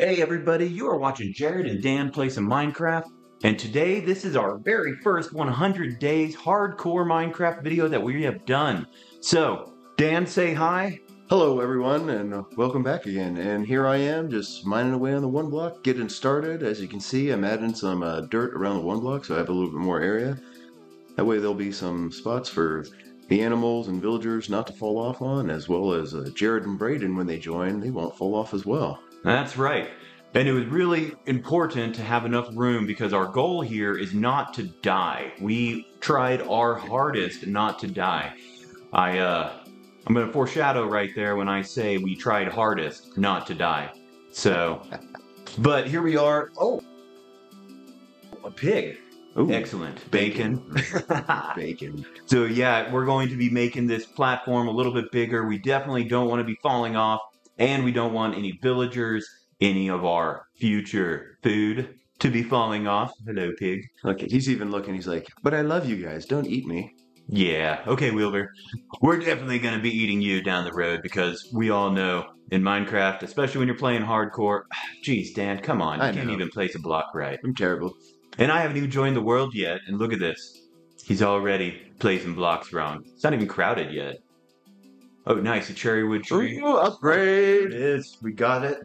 Hey everybody, you are watching Jared and Dan play some Minecraft, and today this is our very first 100 days hardcore Minecraft video that we have done. So, Dan, say hi. Hello everyone and welcome back again. And here I am just mining away on the one block, getting started. As you can see, I'm adding some dirt around the one block so I have a little bit more area. That way there'll be some spots for the animals and villagers not to fall off on, as well as Jared and Braeden, when they join, they won't fall off as well. That's right. And it was really important to have enough room because our goal here is not to die. We tried our hardest not to die. I'm going to foreshadow right there when I say we tried hardest not to die. So, but here we are. Oh, a pig. Ooh, Excellent. Bacon. Bacon. So yeah, we're going to be making this platform a little bit bigger. We definitely don't want to be falling off, and we don't want any villagers, any of our future food to be falling off. Hello, pig. Okay, he's even looking, he's like, but I love you guys, don't eat me. Yeah, okay, Wilbur. We're definitely going to be eating you down the road because we all know in Minecraft, especially when you're playing hardcore, geez, Dan, come on, you can't even place a block right. I'm terrible. And I haven't even joined the world yet, and look at this. He's already placing blocks wrong. It's not even crowded yet. Oh, nice, a cherry wood tree. Ooh, upgrade! It is, we got it.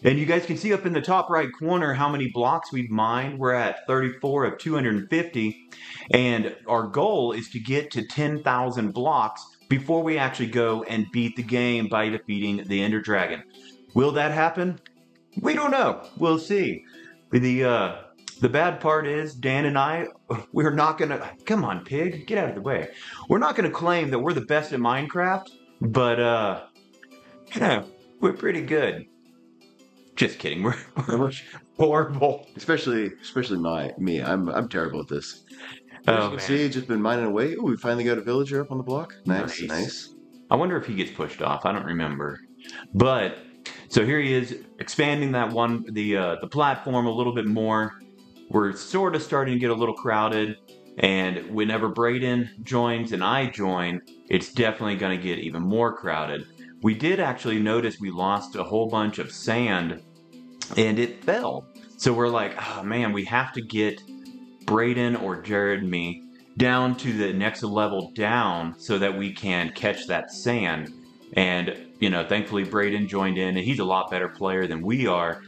And you guys can see up in the top right corner how many blocks we've mined. We're at 34 of 250, and our goal is to get to 10,000 blocks before we actually go and beat the game by defeating the Ender Dragon. Will that happen? We don't know. We'll see. The bad part is, Dan and I, we're not gonna, come on, pig, get out of the way. We're not gonna claim that we're the best at Minecraft, but, you know, we're pretty good. Just kidding, we're horrible. Especially me. I'm terrible at this. As you can see, just been mining away. Ooh, we finally got a villager up on the block. Nice. I wonder if he gets pushed off. I don't remember. But, so here he is, expanding that one, the platform a little bit more. We're sort of starting to get a little crowded, and whenever Braeden joins and I join, it's definitely going to get even more crowded. We did actually notice we lost a whole bunch of sand, and it fell. So we're like, oh man, we have to get Braeden or Jared and me down to the next level down so that we can catch that sand. And, you know, thankfully Braeden joined in, and he's a lot better player than we are.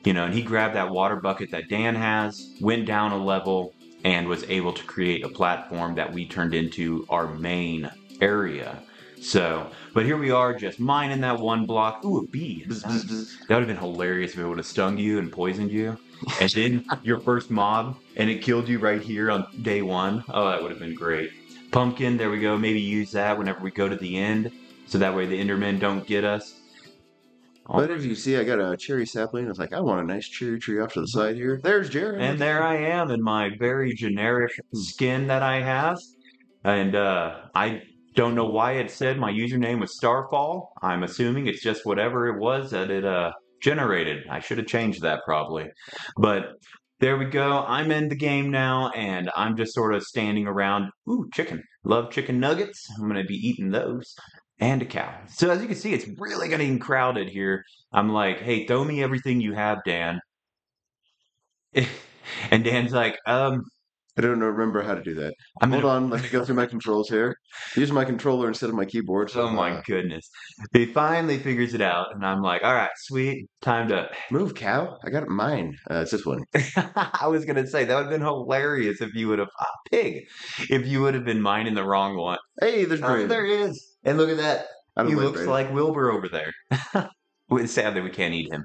You know, and he grabbed that water bucket that Dan has, went down a level, and was able to create a platform that we turned into our main area. So, but here we are, just mining that one block. Ooh, a bee. That would have been hilarious if it would have stung you and poisoned you. And then your first mob, and it killed you right here on day one. Oh, that would have been great. Pumpkin, there we go. Maybe use that whenever we go to the end, so that way the Endermen don't get us. But as you see, I got a cherry sapling. I was like, I want a nice cherry tree off to the side here. There's Jared. And there I am in my very generic skin that I have. And I don't know why it said my username was Starfall. I'm assuming it's just whatever it was that it generated. I should have changed that probably. But there we go. I'm in the game now, and I'm just sort of standing around. Ooh, chicken. Love chicken nuggets. I'm going to be eating those. And a cow. So as you can see, it's really getting crowded here. I'm like, hey, throw me everything you have, Dan. And Dan's like, I don't remember how to do that. Hold on, let me go through my controls here. Use my controller instead of my keyboard. Oh my goodness. He finally figures it out, and I'm like, all right, sweet, time to move, cow. I got it mine. It's this one. I was gonna say that would have been hilarious if you would have pig. If you would have been mining the wrong one. Hey, there's Braeden. There he is. And look at that. He looks like Wilbur over there. It's sad that we can't eat him.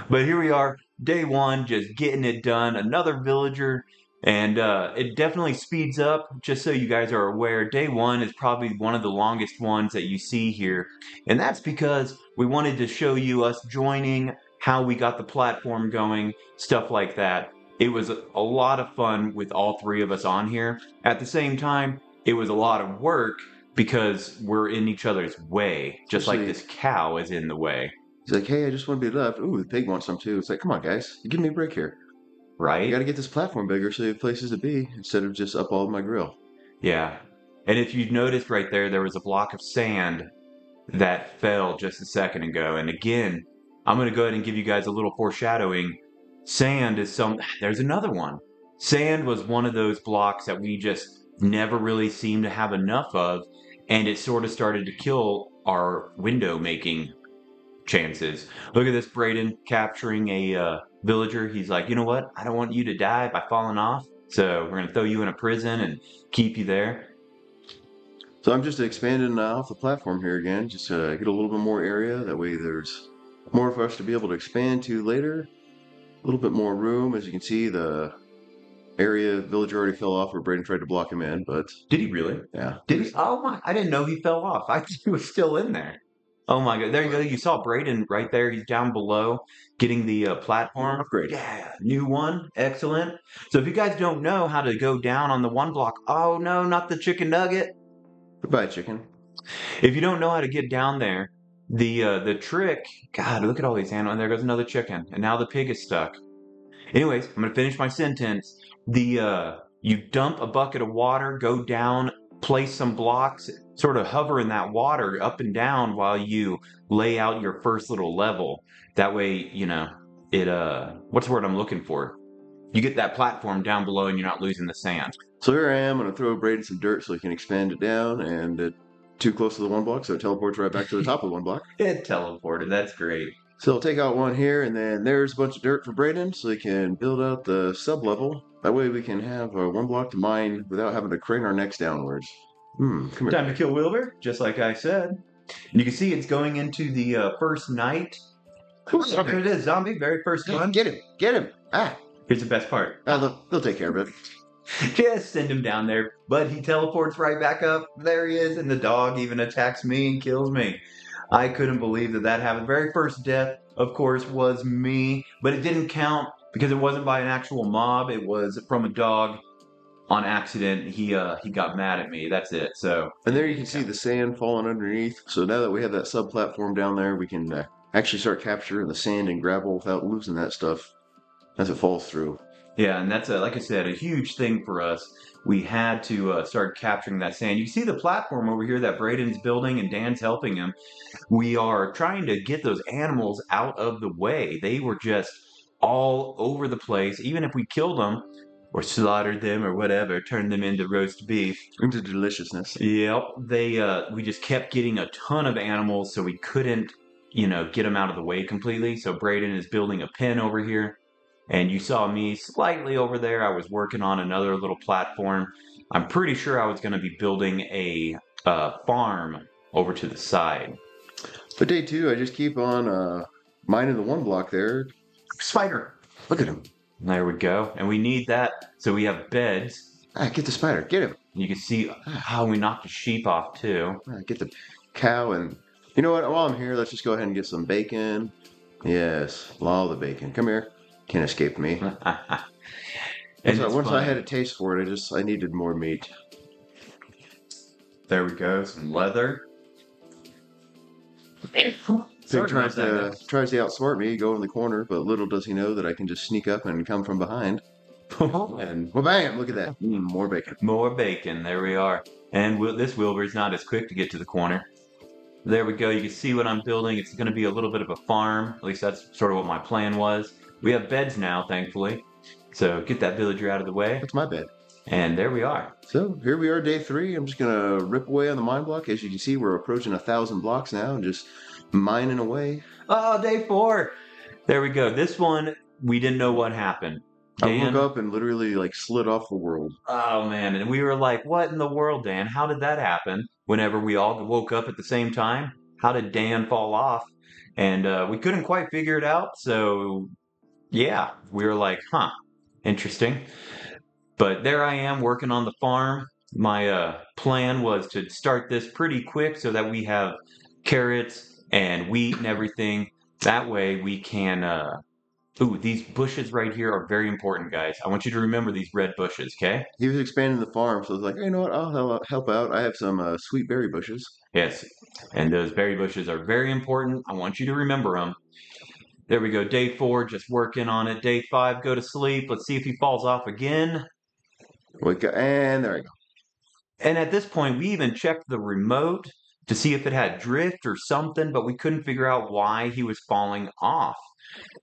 But here we are, day one, just getting it done. Another villager, and it definitely speeds up. Just so you guys are aware, day one is probably one of the longest ones that you see here. And that's because we wanted to show you us joining, how we got the platform going, stuff like that. It was a lot of fun with all three of us on here. At the same time, it was a lot of work because we're in each other's way, just like this cow is in the way. He's like, hey, I just want to be left. Ooh, the pig wants some too. It's like, come on, guys. Give me a break here. Right? You got to get this platform bigger so you have places to be instead of just up all my grill. Yeah. And if you noticed right there, there was a block of sand that fell just a second ago. And again, I'm going to go ahead and give you guys a little foreshadowing. Sand is there's another one. Sand was one of those blocks that we just never really seemed to have enough of, and it sort of started to kill our window making chances. Look at this, Braeden capturing a villager. He's like, you know what? I don't want you to die by falling off, so we're going to throw you in a prison and keep you there. So I'm just expanding off the platform here again, just to get a little bit more area. That way there's more for us to be able to expand to later. A little bit more room. As you can see, the area villager already fell off where Braden tried to block him in, but... Did he really? Yeah. Did he? Oh my, I didn't know he fell off. I thought he was still in there. Oh my God. There you go. You saw Braeden right there. He's down below getting the platform. Upgrade. Yeah. New one. Excellent. So if you guys don't know how to go down on the one block, oh no, not the chicken nugget. Goodbye, chicken. If you don't know how to get down there, the trick, God, look at all these animals. And there goes another chicken. And now the pig is stuck. Anyways, I'm gonna finish my sentence. You dump a bucket of water, go down, place some blocks, sort of hover in that water up and down while you lay out your first little level. That way, you know, what's the word I'm looking for? You get that platform down below and you're not losing the sand. So here I am, I'm gonna throw Braden some dirt so he can expand it down, and too close to the one block, so it teleports right back to the top of the one block. It teleported, that's great. So I'll take out one here, and then there's a bunch of dirt for Braden, so he can build out the sub-level. That way we can have one block to mine without having to crane our necks downwards. Come here. Time to kill Wilbur, just like I said. And you can see it's going into the first night. There it is, zombie, very first one. Get him! Ah! Here's the best part. They'll take care of it. Just send him down there, but he teleports right back up. There he is, and the dog even attacks me and kills me. I couldn't believe that happened. Very first death, of course, was me, but it didn't count because it wasn't by an actual mob. It was from a dog on accident. He got mad at me. That's it. So, and there you can see the sand falling underneath. So now that we have that sub platform down there, we can actually start capturing the sand and gravel without losing that stuff as it falls through. Yeah, and that's like I said, a huge thing for us. We had to start capturing that sand. You see the platform over here that Braden's building and Dan's helping him. We are trying to get those animals out of the way. They were just all over the place. Even if we killed them or slaughtered them or whatever, turned them into roast beef. Into deliciousness. Yep. We just kept getting a ton of animals, so we couldn't, get them out of the way completely. So Braeden is building a pen over here. And you saw me slightly over there. I was working on another little platform. I'm pretty sure I was going to be building a farm over to the side. But day two, I just keep on mining the one block there. Spider! Look at him. There we go. And we need that so we have beds. Get the spider. Get him. You can see how we knocked the sheep off too. Get the cow. And you know what? While I'm here, let's just go ahead and get some bacon. Yes, all the bacon. Come here. Can't escape me. Once I had a taste for it, I needed more meat. There we go, some leather. Pig tries to outsmart me, go in the corner, but little does he know that I can just sneak up and come from behind. And well, bam! Look at that. More bacon. More bacon. There we are. And this Wilbur's not as quick to get to the corner. There we go. You can see what I'm building. It's going to be a little bit of a farm. At least that's sort of what my plan was. We have beds now, thankfully. So get that villager out of the way. That's my bed. And there we are. So here we are, day 3. I'm just going to rip away on the mine block. As you can see, we're approaching 1,000 blocks now and just mining away. Oh, day 4. There we go. This one, we didn't know what happened. Dan, I woke up and literally slid off the world. Oh, man. And we were like, what in the world, Dan? How did that happen? Whenever we all woke up at the same time? How did Dan fall off? And we couldn't quite figure it out. So... yeah, we were like, interesting. But there I am working on the farm. My plan was to start this pretty quick so that we have carrots and wheat and everything. That way we can... these bushes right here are very important, guys. I want you to remember these red bushes, okay? He was expanding the farm, so I was like, hey, you know what? I'll help out. I have some sweet berry bushes. Yes, and those berry bushes are very important. I want you to remember them. There we go. Day 4, just working on it. Day 5, go to sleep. Let's see if he falls off again. And there we go. And at this point, we even checked the remote to see if it had drift or something, but we couldn't figure out why he was falling off.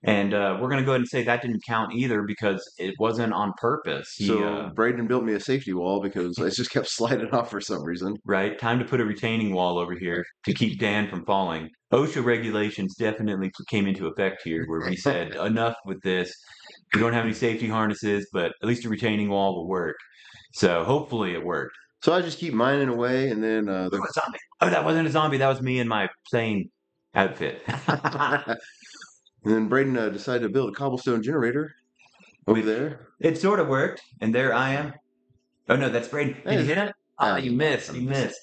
And we're going to go ahead and say that didn't count either because it wasn't on purpose. So Braeden built me a safety wall because I just kept sliding off for some reason. Right, time to put a retaining wall over here to keep Dan from falling. OSHA regulations definitely came into effect here where we said enough with this. We don't have any safety harnesses, but at least a retaining wall will work. So hopefully it worked. So I just keep mining away, and then A zombie. Oh, that wasn't a zombie. That was me in my same outfit. and then Braeden decided to build a cobblestone generator over there. It sort of worked, and there I am. Oh no, that's Braeden. Did you hit it? Ah, you missed. You missed.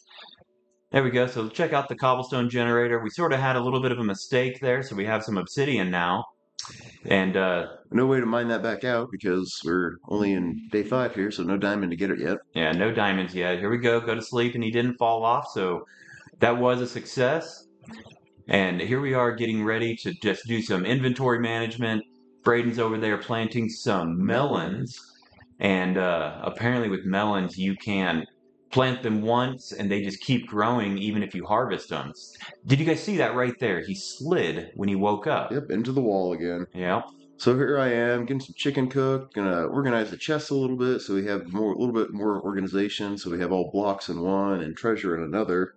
There we go. So check out the cobblestone generator. We sort of had a little bit of a mistake there, so we have some obsidian now. And no way to mine that back out because we're only in day 5 here, so no diamond to get it yet. yeah, no diamonds yet. Here we go. Go to sleep, and he didn't fall off, so that was a success. And here we are getting ready to just do some inventory management. Braden's over there planting some melons. And apparently with melons, you can plant them once and they just keep growing even if you harvest them. Did you guys see that right there? He slid when he woke up. Yep, into the wall again. Yeah. So here I am getting some chicken cooked. Gonna organize the chests a little bit so we have a little bit more organization. So we have all blocks in one and treasure in another.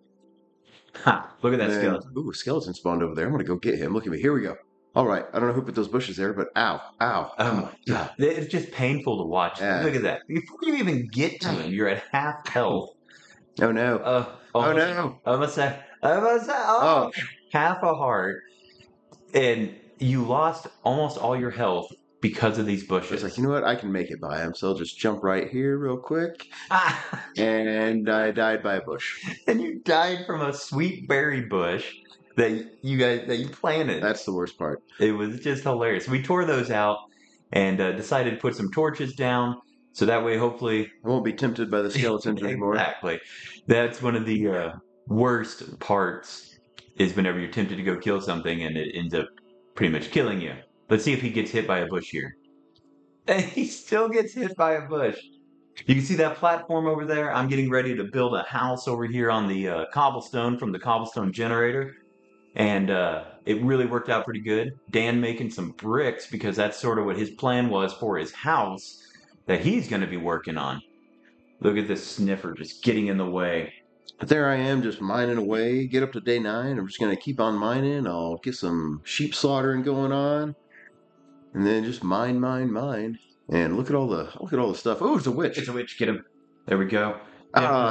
Ha! Look at that skeleton. Ooh, a skeleton spawned over there. I'm gonna go get him. Look at me. Here we go. All right. I don't know who put those bushes there, but ow, ow. Oh, God. It's just painful to watch. Yeah. Look at that. Before you even get to him, you're at half health. Oh no. Oh no. Almost half a heart. And you lost almost all your health because of these bushes. It's like, you know what? I can make it by him, so I'll just jump right here real quick. Ah. And I died by a bush. And you died from a sweet berry bush that you planted. That's the worst part. It was just hilarious. We tore those out and decided to put some torches down, so that way hopefully I won't be tempted by the skeletons anymore. Exactly. That's one of the worst parts is whenever you're tempted to go kill something and it ends up pretty much killing you. Let's see if he gets hit by a bush here. And he still gets hit by a bush. You can see that platform over there. I'm getting ready to build a house over here on the cobblestone from the cobblestone generator. And it really worked out pretty good. Dan making some bricks because that's sort of what his plan was for his house that he's going to be working on. Look at this sniffer just getting in the way. But there I am just mining away. Get up to day 9. I'm just going to keep on mining. I'll get some sheep slaughtering going on. And then just mine. And look at all the stuff. Oh, it's a witch. It's a witch. Get him. There we go.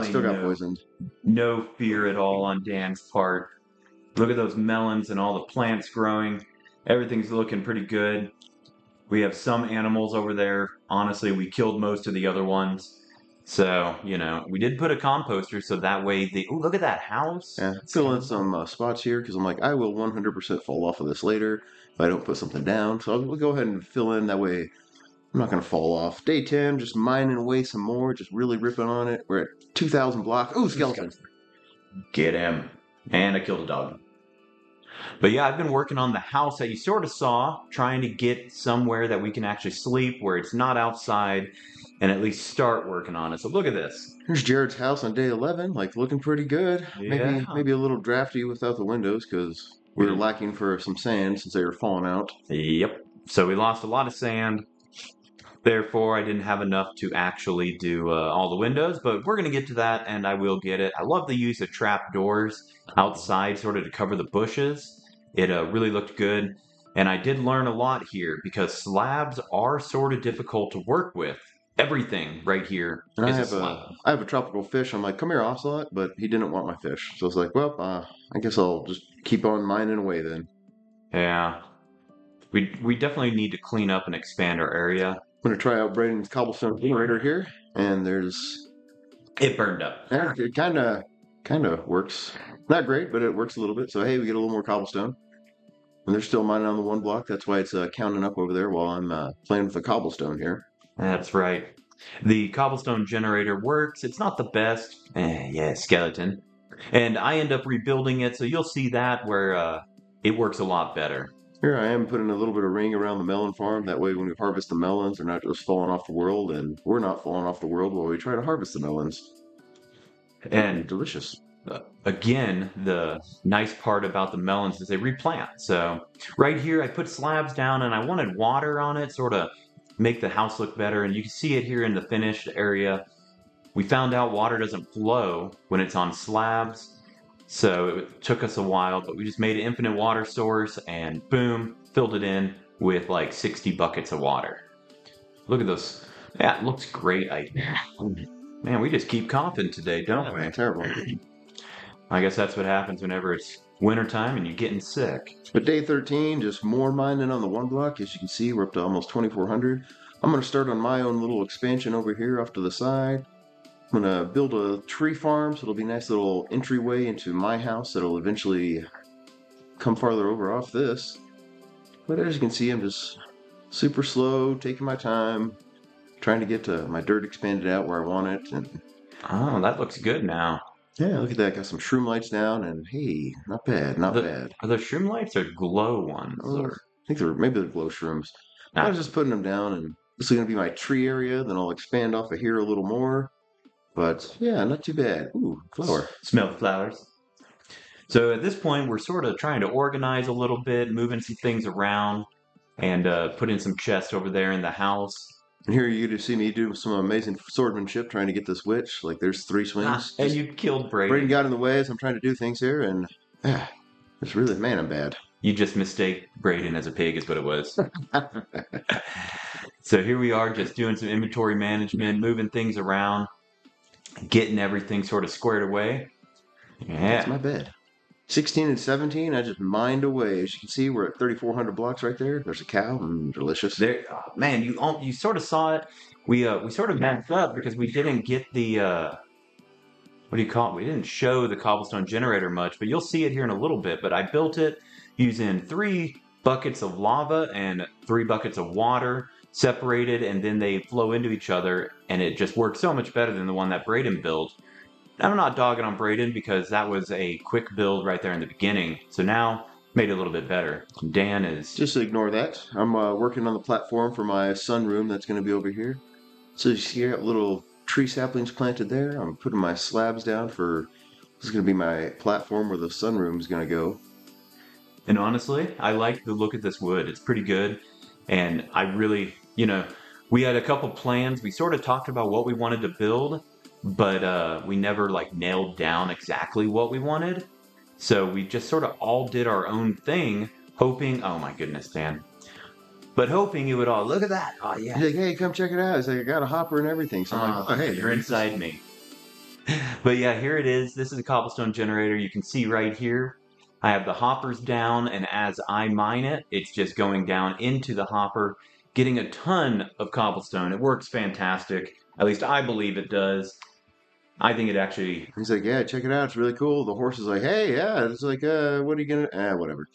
Still got poisoned. No fear at all on Dan's part. Look at those melons and all the plants growing. Everything's looking pretty good. We have some animals over there. Honestly, we killed most of the other ones. So, we did put a composter so that way look at that house. Yeah, fill in some spots here because I'm like, I will 100% fall off of this later if I don't put something down. So we'll go ahead and fill in that way. I'm not going to fall off. Day 10, just mining away some more, just really ripping on it. We're at 2,000 blocks. Ooh, skeleton. Get him. And I killed a dog. But yeah, I've been working on the house that you sort of saw, trying to get somewhere that we can actually sleep where it's not outside and at least start working on it. So look at this. Here's Jared's house on day 11, looking pretty good. Yeah. Maybe a little drafty without the windows because we're lacking for some sand since they were falling out. Yep. So we lost a lot of sand. Therefore, I didn't have enough to actually do all the windows, but we're going to get to that, and I will get it. I love the use of trap doors outside sort of to cover the bushes. It really looked good, and I did learn a lot here because slabs are sort of difficult to work with. Everything right here and is a slab. I have a tropical fish. I'm like, come here, Ocelot, but he didn't want my fish. So I was like, well, I guess I'll just keep on mining away then. Yeah. We definitely need to clean up and expand our area. I'm going to try out Braden's cobblestone generator here, and it burned up. Yeah, it kind of works. Not great, but it works a little bit. So, hey, we get a little more cobblestone. And they're still mining on the 1 block. That's why it's counting up over there while I'm playing with the cobblestone here. That's right. The cobblestone generator works. It's not the best. Yeah, skeleton. And I end up rebuilding it, so you'll see that where it works a lot better. Here I am putting a little bit of ring around the melon farm. That way when we harvest the melons, they're not just falling off the world, and we're not falling off the world while we try to harvest the melons. And delicious. again, the nice part about the melons is they replant. So right here, I put slabs down and I wanted water on it, sort of make the house look better. And you can see it here in the finished area. We found out water doesn't flow when it's on slabs. So it took us a while, but we just made an infinite water source and boom, filled it in with like 60 buckets of water. Look at this. Yeah, it looks great. Man, we just keep coughing today, don't we? Terrible. I guess that's what happens whenever it's wintertime and you're getting sick. But day 13, just more mining on the one block. As you can see, we're up to almost 2,400. I'm going to start on my own little expansion over here off to the side. I'm going to build a tree farm, so it'll be a nice little entryway into my house that'll eventually come farther over off this. But as you can see, I'm just super slow, taking my time, trying to get to my dirt expanded out where I want it. And Oh, that looks good now. yeah, look at that. Got some shroom lights down, and hey, not bad, not bad. Are the shroom lights or glow ones? I think maybe they're glow shrooms. I was just putting them down, and this is going to be my tree area. Then I'll expand off of here a little more. But yeah, not too bad. Ooh, flower. Smell the flowers. So at this point, we're sort of trying to organize a little bit, moving some things around, and put in some chests over there in the house. And here you get to see me do some amazing swordsmanship trying to get this witch. Like there's 3 swings. And you killed Braeden. Braeden got in the way as I'm trying to do things here, and it's really, man, I'm bad. You just mistake Braeden as a pig is what it was. So here we are just doing some inventory management, moving things around, getting everything sort of squared away. Yeah. That's my bed. 16 and 17, I just mined away. As you can see, we're at 3,400 blocks right there. There's a cow. Delicious. There, man, you sort of saw it. We sort of messed up because we didn't get the what do you call it? We didn't show the cobblestone generator much, but you'll see it here in a little bit. But I built it using 3 buckets of lava and 3 buckets of water separated, and then they flow into each other, and it just works so much better than the one that Braeden built. I'm not dogging on Braeden because that was a quick build right there in the beginning. So now, made it a little bit better. Dan is... Just ignore that. I'm working on the platform for my sunroom that's going to be over here. So you see I have little tree saplings planted there. I'm putting my slabs down for... This is going to be my platform where the sunroom is going to go. And honestly, I like the look of this wood. It's pretty good. And I really, we had a couple plans. We sort of talked about what we wanted to build, but we never like nailed down exactly what we wanted. So we just sort of all did our own thing, hoping, oh my goodness, Dan. But hoping it would all, look at that. Oh yeah. He's like, hey, come check it out. He's like, I got a hopper and everything. So I'm like, oh, hey, you're inside me. But yeah, here it is. This is a cobblestone generator. You can see right here. I have the hoppers down, and as I mine it, it's just going down into the hopper, getting a ton of cobblestone. It works fantastic. At least I believe it does. I think it actually... He's like, yeah, check it out. It's really cool. The horse is like, hey, yeah. It's like, what are you going to... whatever.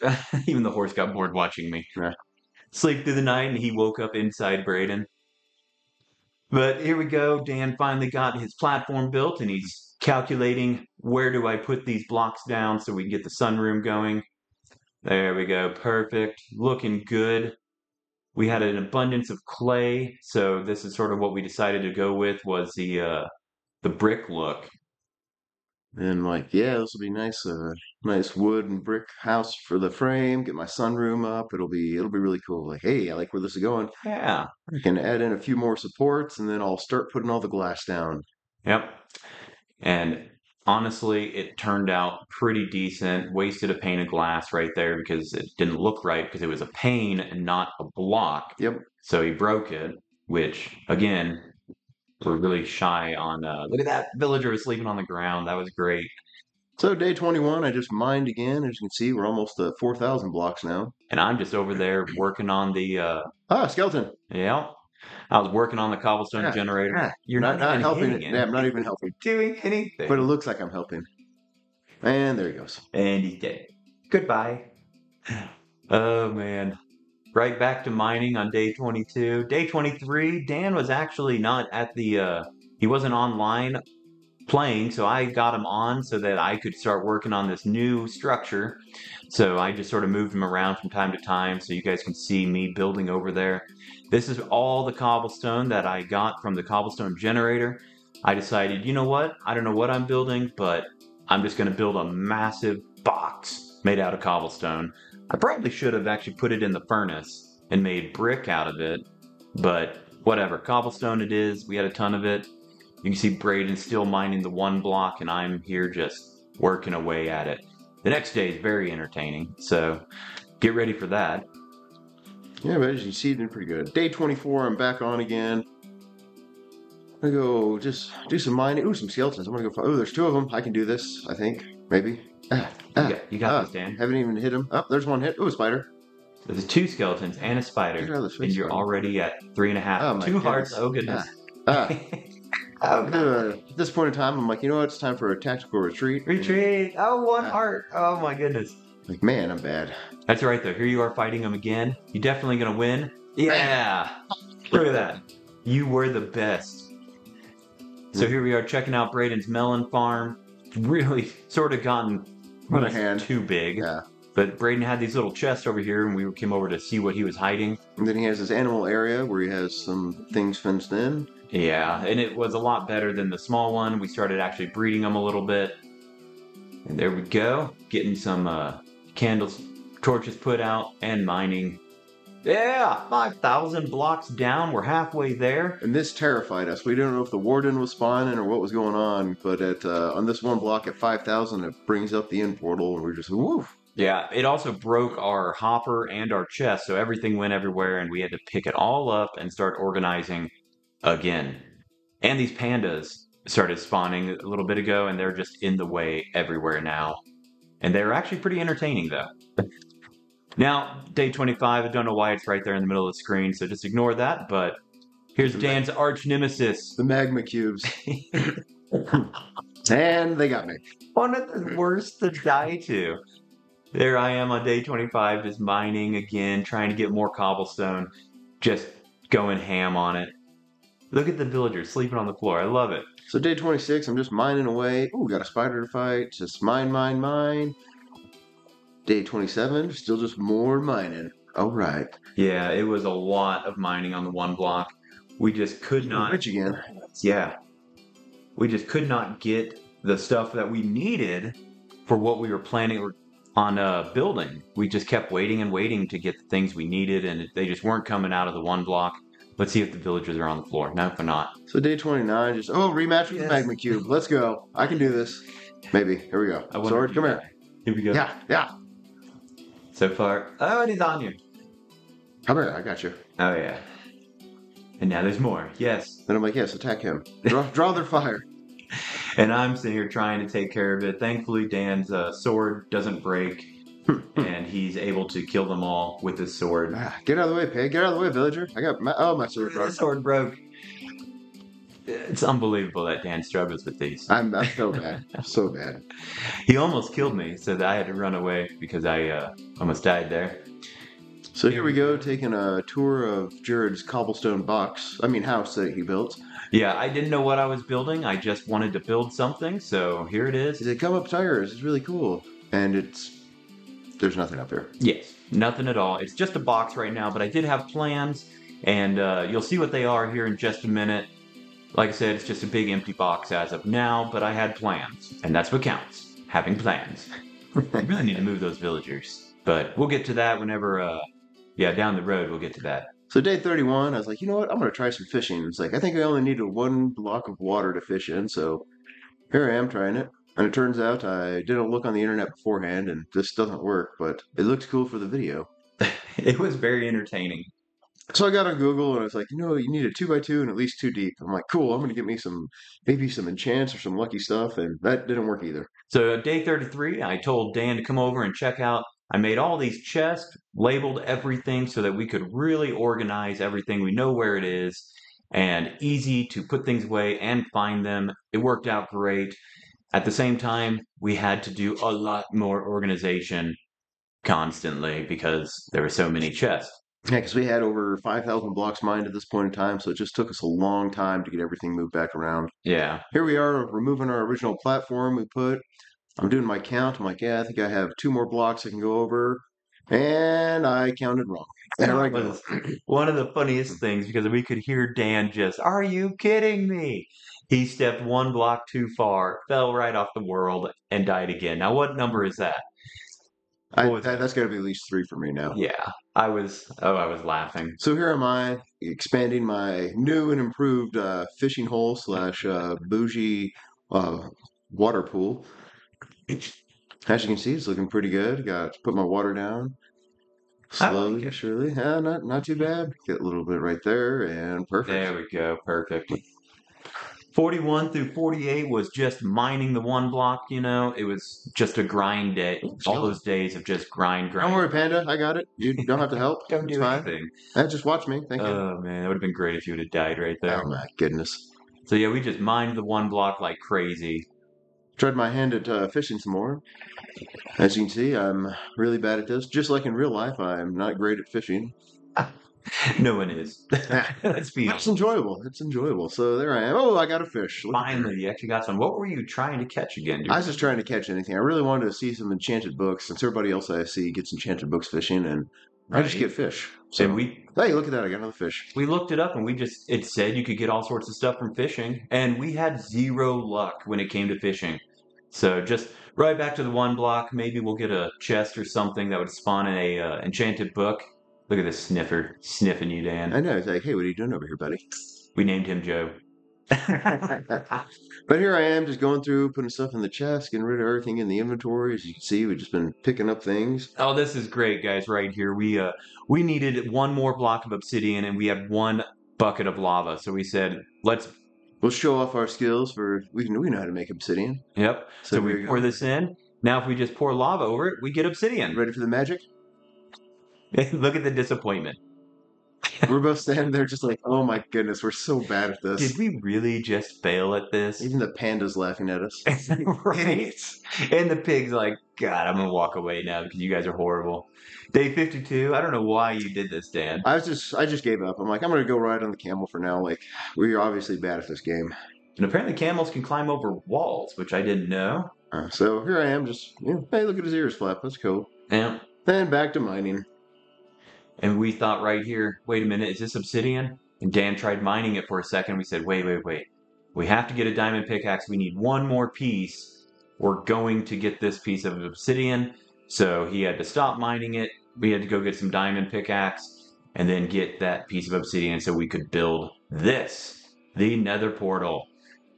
Even the horse got bored watching me. Yeah. Sleep through the night, and he woke up inside Braeden. But here we go. Dan finally got his platform built, and he's calculating where do I put these blocks down so we can get the sunroom going. There we go. Perfect. Looking good. We had an abundance of clay, so this is sort of what we decided to go with was the brick look. And like, yeah, this will be nice. Nice wood and brick house for the frame. Get my sunroom up. It'll be really cool. Like, hey, I like where this is going. Yeah. I can add in a few more supports, and then I'll start putting all the glass down. Yep. And honestly, it turned out pretty decent. Wasted a pane of glass right there because it didn't look right because it was a pane and not a block. Yep. So he broke it, which again, we're really shy on. Look at that villager was sleeping on the ground. That was great. So day 21, I just mined again. As you can see, we're almost at 4,000 blocks now. And I'm just over there working on the... skeleton. Yeah. I was working on the cobblestone generator. You're not helping. Yeah, I'm not even helping. Doing anything. But it looks like I'm helping. And there he goes. And he's dead. Goodbye. Oh, man. Right back to mining on day 22. Day 23, Dan was actually not at the... he wasn't online playing, so I got him on so that I could start working on this new structure. So I just sort of moved him around from time to time so you guys can see me building over there. This is all the cobblestone that I got from the cobblestone generator. I decided, you know what? I don't know what I'm building, but I'm just going to build a massive box made out of cobblestone. I probably should have actually put it in the furnace and made brick out of it, but whatever. Cobblestone it is. We had a ton of it. You can see Braden still mining the 1 block, and I'm here just working away at it. The next day is very entertaining, so get ready for that. Yeah, but as you can see, doing pretty good. Day 24, I'm back on again. I'm gonna go just do some mining. Ooh, some skeletons. I'm gonna go. Oh, there's 2 of them. I can do this. I think maybe. You got this, Dan. Haven't even hit him. Oh, there's 1 hit. Ooh, a spider. There's 2 skeletons and a spider, Get out of the face, and you're spider. already at 3.5. Oh, my 2 hearts. goodness. Oh goodness. Oh, God. At this point in time, I'm like, you know what? It's time for a tactical retreat. Retreat. Oh, 1 heart. Oh my goodness. Like, man, I'm bad. That's right, though. Here you are fighting him again. You definitely gonna win. Yeah. Look at that. You were the best. So here we are checking out Braden's melon farm. Really sort of gotten What a hand. too big. Yeah. But Braden had these little chests over here, and we came over to see what he was hiding. And then he has this animal area where he has some things fenced in. Yeah, and it was a lot better than the small one. We started actually breeding them a little bit. And there we go. Getting some candles, torches put out, and mining. Yeah, 5,000 blocks down. We're halfway there. And this terrified us. We didn't know if the warden was spawning or what was going on. But at on this 1 block at 5,000, it brings up the end portal, and we're just woof. Yeah, it also broke our hopper and our chest, so everything went everywhere, and we had to pick it all up and start organizing again. And these pandas started spawning a little bit ago, and they're just in the way everywhere now. And they're actually pretty entertaining, though. Now, day 25, I don't know why it's right there in the middle of the screen, so just ignore that, but here's Dan's arch nemesis. The magma cubes. And they got me. One of the worst to die to. There I am on day 25, just mining again, trying to get more cobblestone, just going ham on it. Look at the villagers sleeping on the floor. I love it. So day 26, I'm just mining away. Ooh, got a spider to fight. Just mine. Day 27, still just more mining. All right. Yeah, it was a lot of mining on the 1 block. We just could not. Rich again. Yeah. We just could not get the stuff that we needed for what we were planning on building. We just kept waiting and waiting to get the things we needed, and they just weren't coming out of the 1 block. Let's see if the villagers are on the floor. No, they're not. So day 29, just rematch with the magma cube. Let's go. I can do this. Maybe. Here we go. Sword, come here. Here we go. Yeah. So far, and he's on you. Come here. I got you. Oh yeah. And now there's more. Yes. Then I'm like, yes, attack him. Draw their fire. And I'm sitting here trying to take care of it. Thankfully, Dan's sword doesn't break, and he's able to kill them all with his sword. Get out of the way, pig. Get out of the way, villager. I got my sword broke. The sword broke. It's unbelievable that Dan struggles with these. I'm so bad. So bad. He almost killed me, so that I had to run away because I almost died there. So here we go, taking a tour of Jared's cobblestone house that he built. Yeah, I didn't know what I was building. I just wanted to build something, so here it is. He said, come up tires. It's really cool. And there's nothing up there. Yes, nothing at all. It's just a box right now, but I did have plans, and you'll see what they are here in just a minute. Like I said, it's just a big empty box as of now, but I had plans, and that's what counts, having plans. I really need to move those villagers, but we'll get to that whenever, down the road we'll get to that. So day 31, I was like, you know what? I'm going to try some fishing. It's like, I think I only needed 1 block of water to fish in, so here I am trying it. And it turns out I didn't look on the internet beforehand, and this doesn't work, but it looks cool for the video. It was very entertaining. So I got on Google, and I was like, you need a 2x2 and at least 2 deep. I'm like, cool, I'm going to get me maybe some enchants or some lucky stuff, and that didn't work either. So day 33, I told Dan to come over and check out. I made all these chests, labeled everything so that we could really organize everything. We know where it is, and easy to put things away and find them. It worked out great. At the same time, we had to do a lot more organization constantly because there were so many chests. Yeah, because we had over 5,000 blocks mined at this point in time, so it just took us a long time to get everything moved back around. Yeah. Here we are, removing our original platform we put. I'm doing my count. I'm like, yeah, I think I have 2 more blocks I can go over. And I counted wrong. There I That go. was one of the funniest things because we could hear Dan just, "Are you kidding me?" He stepped one block too far, fell right off the world, and died again. Now, what number is that? What was that? That's got to be at least 3 for me now. Yeah, I was laughing. So here am I expanding my new and improved fishing hole slash bougie uh, water pool. As you can see, it's looking pretty good. Got to put my water down I like slowly, it. surely. Not too bad. Get a little bit right there, and perfect. There we go. Perfect. 41 through 48 was just mining the one block, you know. It was just a grind day. All those days of just grind, Don't grind. worry, Panda. I got it. You don't have to help. Don't It's do fine. anything. Just watch me. Thank you. Oh man, that would have been great if you would have died right Oh there. my goodness. So yeah, we just mined the one block like crazy. Tried my hand at fishing some more. As you can see, I'm really bad at this. Just like in real life, I'm not great at fishing. No one is. Ah, Let's be it's honest. enjoyable. It's enjoyable. So there I am. Oh, I got a fish. Look at that. Finally, you actually got some. What were you trying to catch again, dude? I was just trying to catch anything. I really wanted to see some enchanted books, since everybody else I see gets enchanted books fishing, and I just Right. get fish. So And we hey, look at that! I got another fish. looked it up and it said you could get all sorts of stuff from fishing, and we had zero luck when it came to fishing. So just right back to the one block. Maybe we'll get a chest or something that would spawn a enchanted book. Look at this sniffer sniffing you, Dan. I know. It's like, hey, what are you doing over here, buddy? We named him Joe. But here I am, just going through, putting stuff in the chest, getting rid of everything in the inventory. As you can see, we've just been picking up things. Oh, this is great, guys! Right here, we needed one more block of obsidian, and we had one bucket of lava. So we said, let's. We'll show off our skills for we know how to make obsidian. Yep. So here we you pour go. this in. Now, if we just pour lava over it, we get obsidian. Ready for the magic? Look at the disappointment. We're both standing there just like, oh my goodness, we're so bad at this. Did we really just fail at this? Even the panda's laughing at us. Right? Idiots. And the pig's like, God, I'm gonna walk away now because you guys are horrible. Day 52. I don't know why you did this, Dan. I just gave up. I'm like, I'm gonna go ride on the camel for now. Like, we're obviously bad at this game. And apparently camels can climb over walls, which I didn't know. So here I am, just hey, look at his ears flap. That's cool. Yeah. Then back to mining. And we thought right here, wait a minute, is this obsidian? And Dan tried mining it for a second. We said, wait. We have to get a diamond pickaxe. We need one more piece. We're going to get this piece of obsidian. So he had to stop mining it. We had to go get some diamond pickaxe and then get that piece of obsidian so we could build this, the nether portal.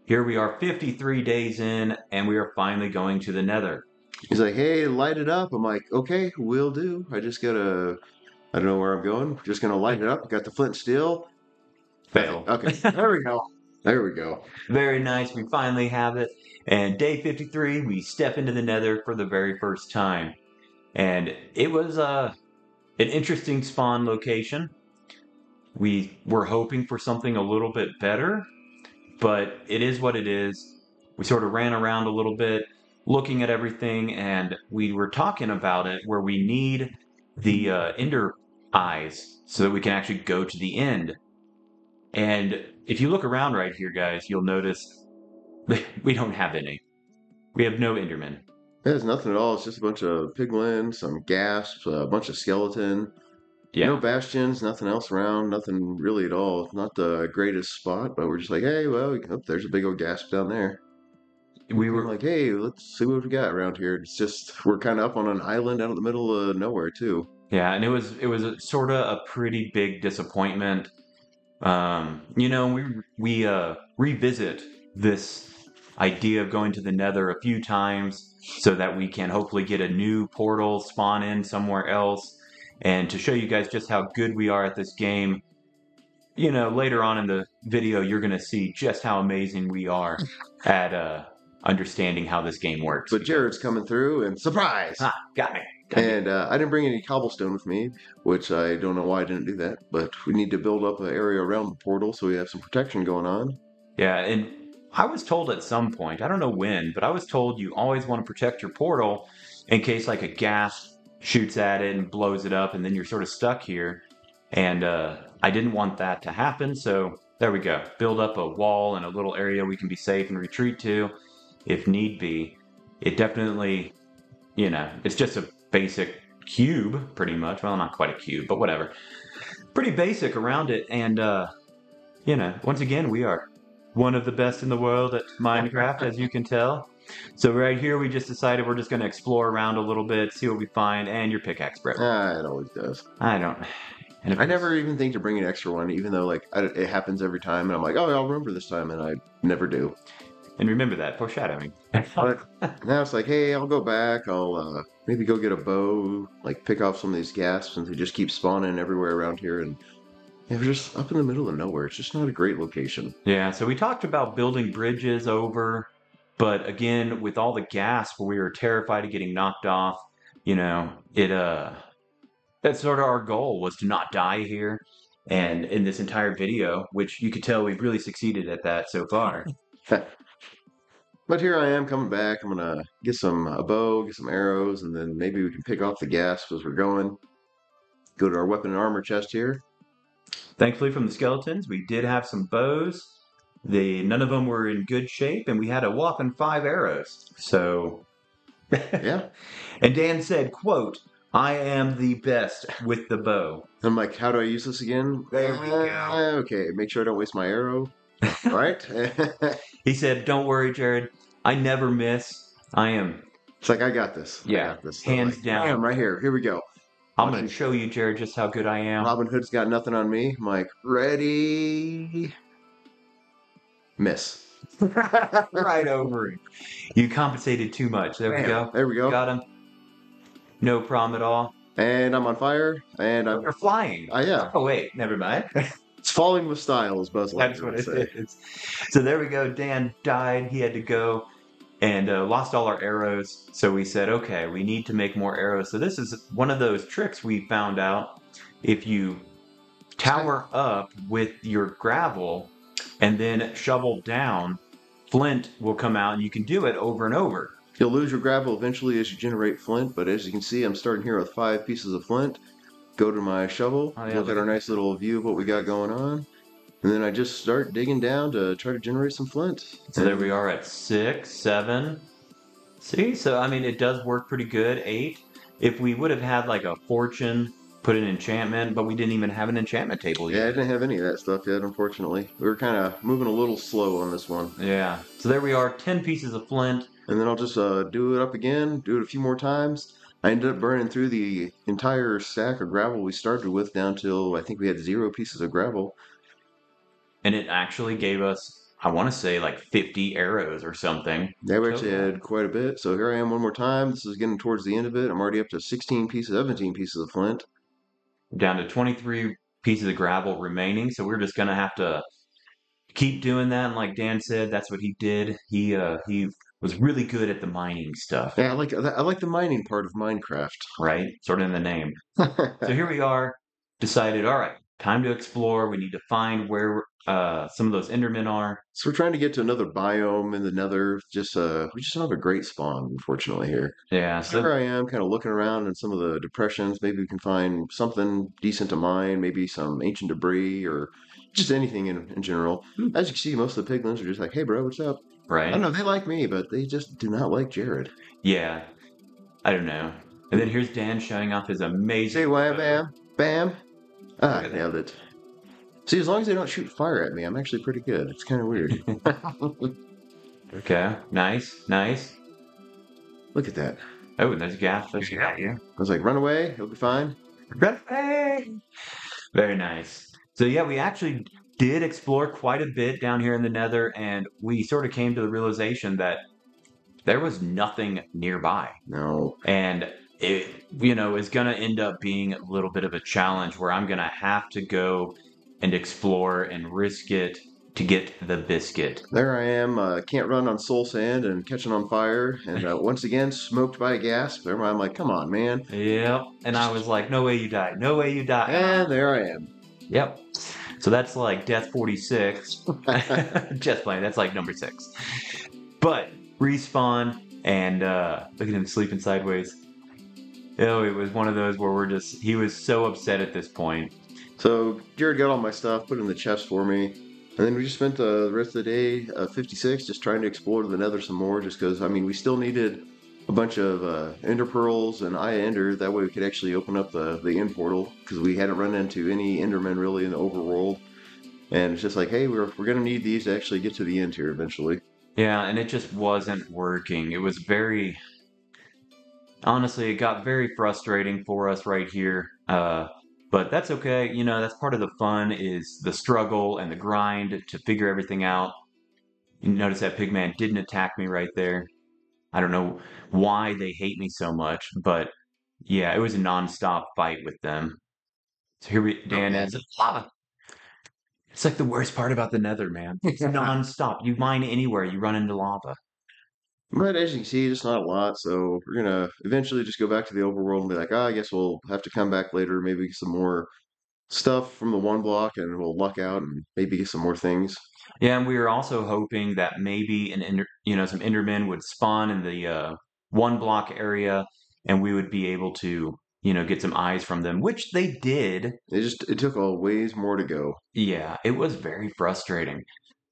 Here we are 53 days in, and we are finally going to the nether. He's like, hey, light it up. I'm like, okay, will do. I don't know where I'm going. Just gonna light it up. Got the flint steel. Fail. Okay, there we go. There we go. Very nice. We finally have it. And day 53, we step into the nether for the very first time. And it was an interesting spawn location. We were hoping for something a little bit better, but it is what it is. We sort of ran around a little bit, looking at everything, and we were talking about it where we need the ender eyes so that we can actually go to the end. And if you look around right here, guys, you'll notice we don't have any. We have no endermen. There's nothing at all. It's just a bunch of piglins, some gasps, a bunch of skeleton. Yeah. No bastions, nothing else around, nothing really at all. Not the greatest spot, but we're just like, hey, well, there's a big old gasp down there. We We're were like, hey, let's see what we got around here. It's just we're kind of up on an island out in the middle of nowhere too. yeah, and it was sort of a pretty big disappointment. We revisit this idea of going to the nether a few times so that we can hopefully get a new portal, spawn in somewhere else, and to show you guys just how good we are at this game. Later on in the video, you're going to see just how amazing we are at understanding how this game works. But Jared's coming through, and surprise! Got me. And I didn't bring any cobblestone with me, which I don't know why I didn't do that. But we need to build up an area around the portal so we have some protection going on. Yeah, and I was told at some point, I don't know when, but I was told you always want to protect your portal in case like a gas shoots at it and blows it up, and then you're sort of stuck here. And I didn't want that to happen, so there we go. Build up a wall and a little area we can be safe and retreat to if need be. It definitely, it's just a basic cube, pretty much. Well, not quite a cube, but whatever. Pretty basic around it. And, once again, we are one of the best in the world at Minecraft, as you can tell. So right here, we just decided we're just going to explore around a little bit, see what we find, and your pickaxe broke. It always does. I don't. I never even think to bring an extra one, even though it happens every time, and I'm like, oh, I'll remember this time, and I never do. And remember that, foreshadowing. But now it's like, hey, I'll go back. I'll maybe go get a bow, like pick off some of these gasps, since they just keep spawning everywhere around here, and we're just up in the middle of nowhere. It's just not a great location. Yeah, so we talked about building bridges over, but again, with all the gas, we were terrified of getting knocked off. That's sort of our goal, was to not die here. And in this entire video, which you could tell we've really succeeded at that so far. But here I am coming back. I'm gonna get a bow, get some arrows, and then maybe we can pick off the gasps as we're going. Go to our weapon and armor chest here. Thankfully, from the skeletons, we did have some bows. None of them were in good shape, and we had a whopping 5 arrows. So, yeah. And Dan said, quote, "I am the best with the bow." I'm like, how do I use this again? There we go. Okay, make sure I don't waste my arrow. All right. He said, "Don't worry, Jared. I never miss. I am." It's like, I got this. Yeah, I got this. hands down. Bam, right here. Here we go. I'm going to show you, Jared, just how good I am. Robin Hood's got nothing on me. I'm like, ready. Miss. Right over him. You compensated too much. There we go. There we go. Got him. No problem at all. And I'm on fire. And You're flying. Yeah. Oh, wait. Never mind. It's falling with style, as Buzz That's what it is. So there we go. Dan died. He had to go and lost all our arrows. So we said, okay, we need to make more arrows. So this is one of those tricks we found out. If you tower up with your gravel and then shovel down, flint will come out, and you can do it over and over. You'll lose your gravel eventually as you generate flint, but as you can see, I'm starting here with 5 pieces of flint. Go to my shovel, look at our nice little view of what we got going on, and then I just start digging down to try to generate some flint. So there we are at 6, 7. See, so I mean, it does work pretty good. 8. If we would have had like a fortune, put an enchantment, but we didn't even have an enchantment table yet. Yeah, I didn't have any of that stuff yet, unfortunately. We were kind of moving a little slow on this one. Yeah, so there we are, 10 pieces of flint. And then I'll just do it up again, do it a few more times. I ended up burning through the entire stack of gravel we started with down till I think we had 0 pieces of gravel. And it actually gave us, I want to say, like 50 arrows or something. Yeah, we actually had quite a bit. So here I am one more time. This is getting towards the end of it. I'm already up to 17 pieces of flint. Down to 23 pieces of gravel remaining. So we're just going to have to keep doing that. And like Dan said, that's what he did. He was really good at the mining stuff. Yeah, I like the mining part of Minecraft. Right? Sort of in the name. So here we are, decided, all right, time to explore. We need to find where some of those Endermen are. So we're trying to get to another biome in the nether. We just don't have a great spawn, unfortunately, here. Yeah. So here I am kind of looking around in some of the depressions. Maybe we can find something decent to mine, maybe some ancient debris or just anything in general. As you can see, most of the piglins are just like, hey, bro, what's up? Right. I don't know, they like me, but they just do not like Jared. Yeah. I don't know. And then here's Dan showing off his amazing... Say wham, bam, bam. Ah, nailed it. See, as long as they don't shoot fire at me, I'm actually pretty good. It's kind of weird. Okay. Nice. Nice. Look at that. Oh, and there's a gas fish got you. I was like, run away. He'll be fine. Run away! Very nice. So yeah, we actually did explore quite a bit down here in the nether, and we sort of came to the realization that there was nothing nearby. No. And it, is going to end up being a little bit of a challenge where I'm going to have to go and explore and risk it to get the biscuit. There I am, can't run on soul sand and catching on fire, and once again, smoked by a gasp. I'm like, come on, man. Yep. And I was like, no way you die. No way you die. And there I am. Yep. So that's like death 46. Just playing. That's like number 6. But respawn and look at him sleeping sideways. Oh, it was one of those where he was so upset at this point. So Jared got all my stuff, put it in the chest for me. And then we just spent the rest of the day, 56, just trying to explore the nether some more, just because, I mean, we still needed a bunch of ender pearls and eye ender. That way we could actually open up the end portal because we hadn't run into any endermen really in the overworld. And it's just like, hey, we're gonna need these to actually get to the end here eventually. Yeah, and it just wasn't working. It was very, honestly, it got very frustrating for us right here. But that's okay. You know, that's part of the fun is the struggle and the grind to figure everything out. You notice that pigman didn't attack me right there. I don't know why they hate me so much, but yeah, it was a nonstop fight with them. So here we, Oh Dan yeah. is lava. It's like the worst part about the Nether, man. It's nonstop. You mine anywhere, you run into lava. But as you can see, just not a lot. So we're gonna eventually just go back to the overworld and be like, I guess we'll have to come back later, maybe get some more stuff from the one block, and we'll luck out and maybe get some more things. Yeah, and we were also hoping that maybe some Endermen would spawn in the one block area, and we would be able to, get some eyes from them, which they did. It took a ways more to go. Yeah, it was very frustrating.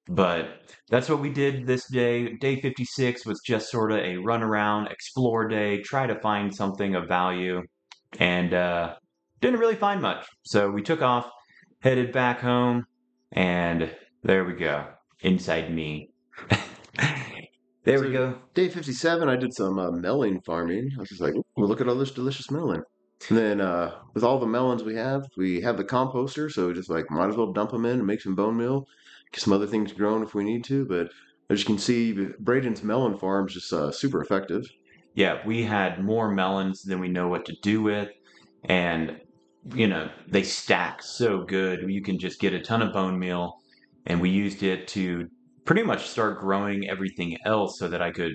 But that's what we did this day. Day 56 was just sort of a run around, explore day, try to find something of value, and didn't really find much. So we took off, headed back home, and there we go. Inside me. There we So go. day 57, I did some melon farming. I was just like, well, look at all this delicious melon. And then with all the melons we have the composter, so just like might as well dump them in and make some bone meal, get some other things grown if we need to. But as you can see, Braden's melon farm is just super effective. Yeah, we had more melons than we know what to do with, and they stack so good. You can just get a ton of bone meal, and we used it to pretty much start growing everything else so that I could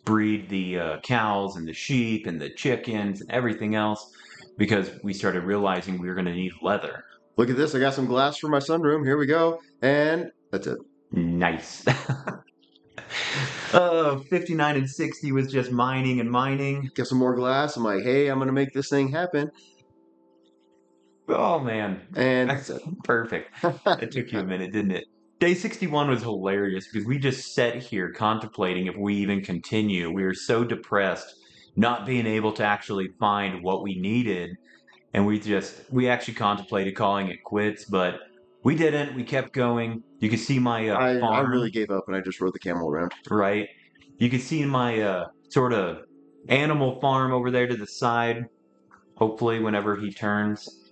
breed the cows and the sheep and the chickens and everything else because we started realizing we were going to need leather. Look at this, I got some glass for my sunroom. Here we go. And that's it. Nice. Oh, 59 and 60 was just mining and mining. Get some more glass. I'm like, hey, I'm going to make this thing happen. Oh, man. And that's it. Perfect. It took you a minute, didn't it? Day 61 was hilarious because we just sat here contemplating if we even continue. We were so depressed not being able to actually find what we needed. And we actually contemplated calling it quits, but we didn't. We kept going. You can see my I farm, really gave up and I just rode the camel around. right? You can see my sort of animal farm over there to the side. Hopefully, whenever he turns.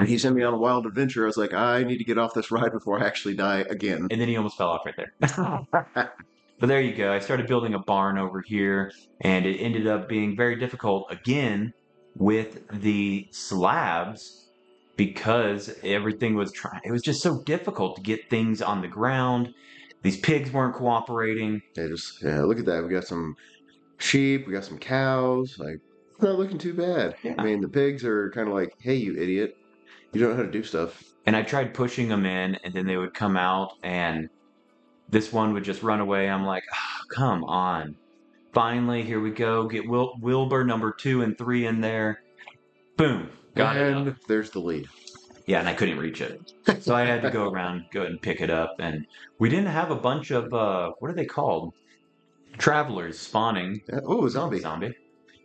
He sent me on a wild adventure. I was like, I need to get off this ride before I actually die again. And then he almost fell off right there. But there you go. I started building a barn over here, and it ended up being very difficult again with the slabs because everything was trying. It was just so difficult to get things on the ground. These pigs weren't cooperating. Yeah, look at that. We got some sheep, we got some cows. Like, it's not looking too bad. Yeah. I mean, the pigs are kind of like, hey, you idiot. You don't know how to do stuff. And I tried pushing them in, and then they would come out, and this one would just run away. I'm like, oh, come on. Finally, here we go. Get Wilbur number 2 and 3 in there. Boom. Got it up. And there's the lead. Yeah, and I couldn't reach it. So I had to go around, go ahead and pick it up. And we didn't have a bunch of, what are they called? Travelers spawning. Oh, a zombie.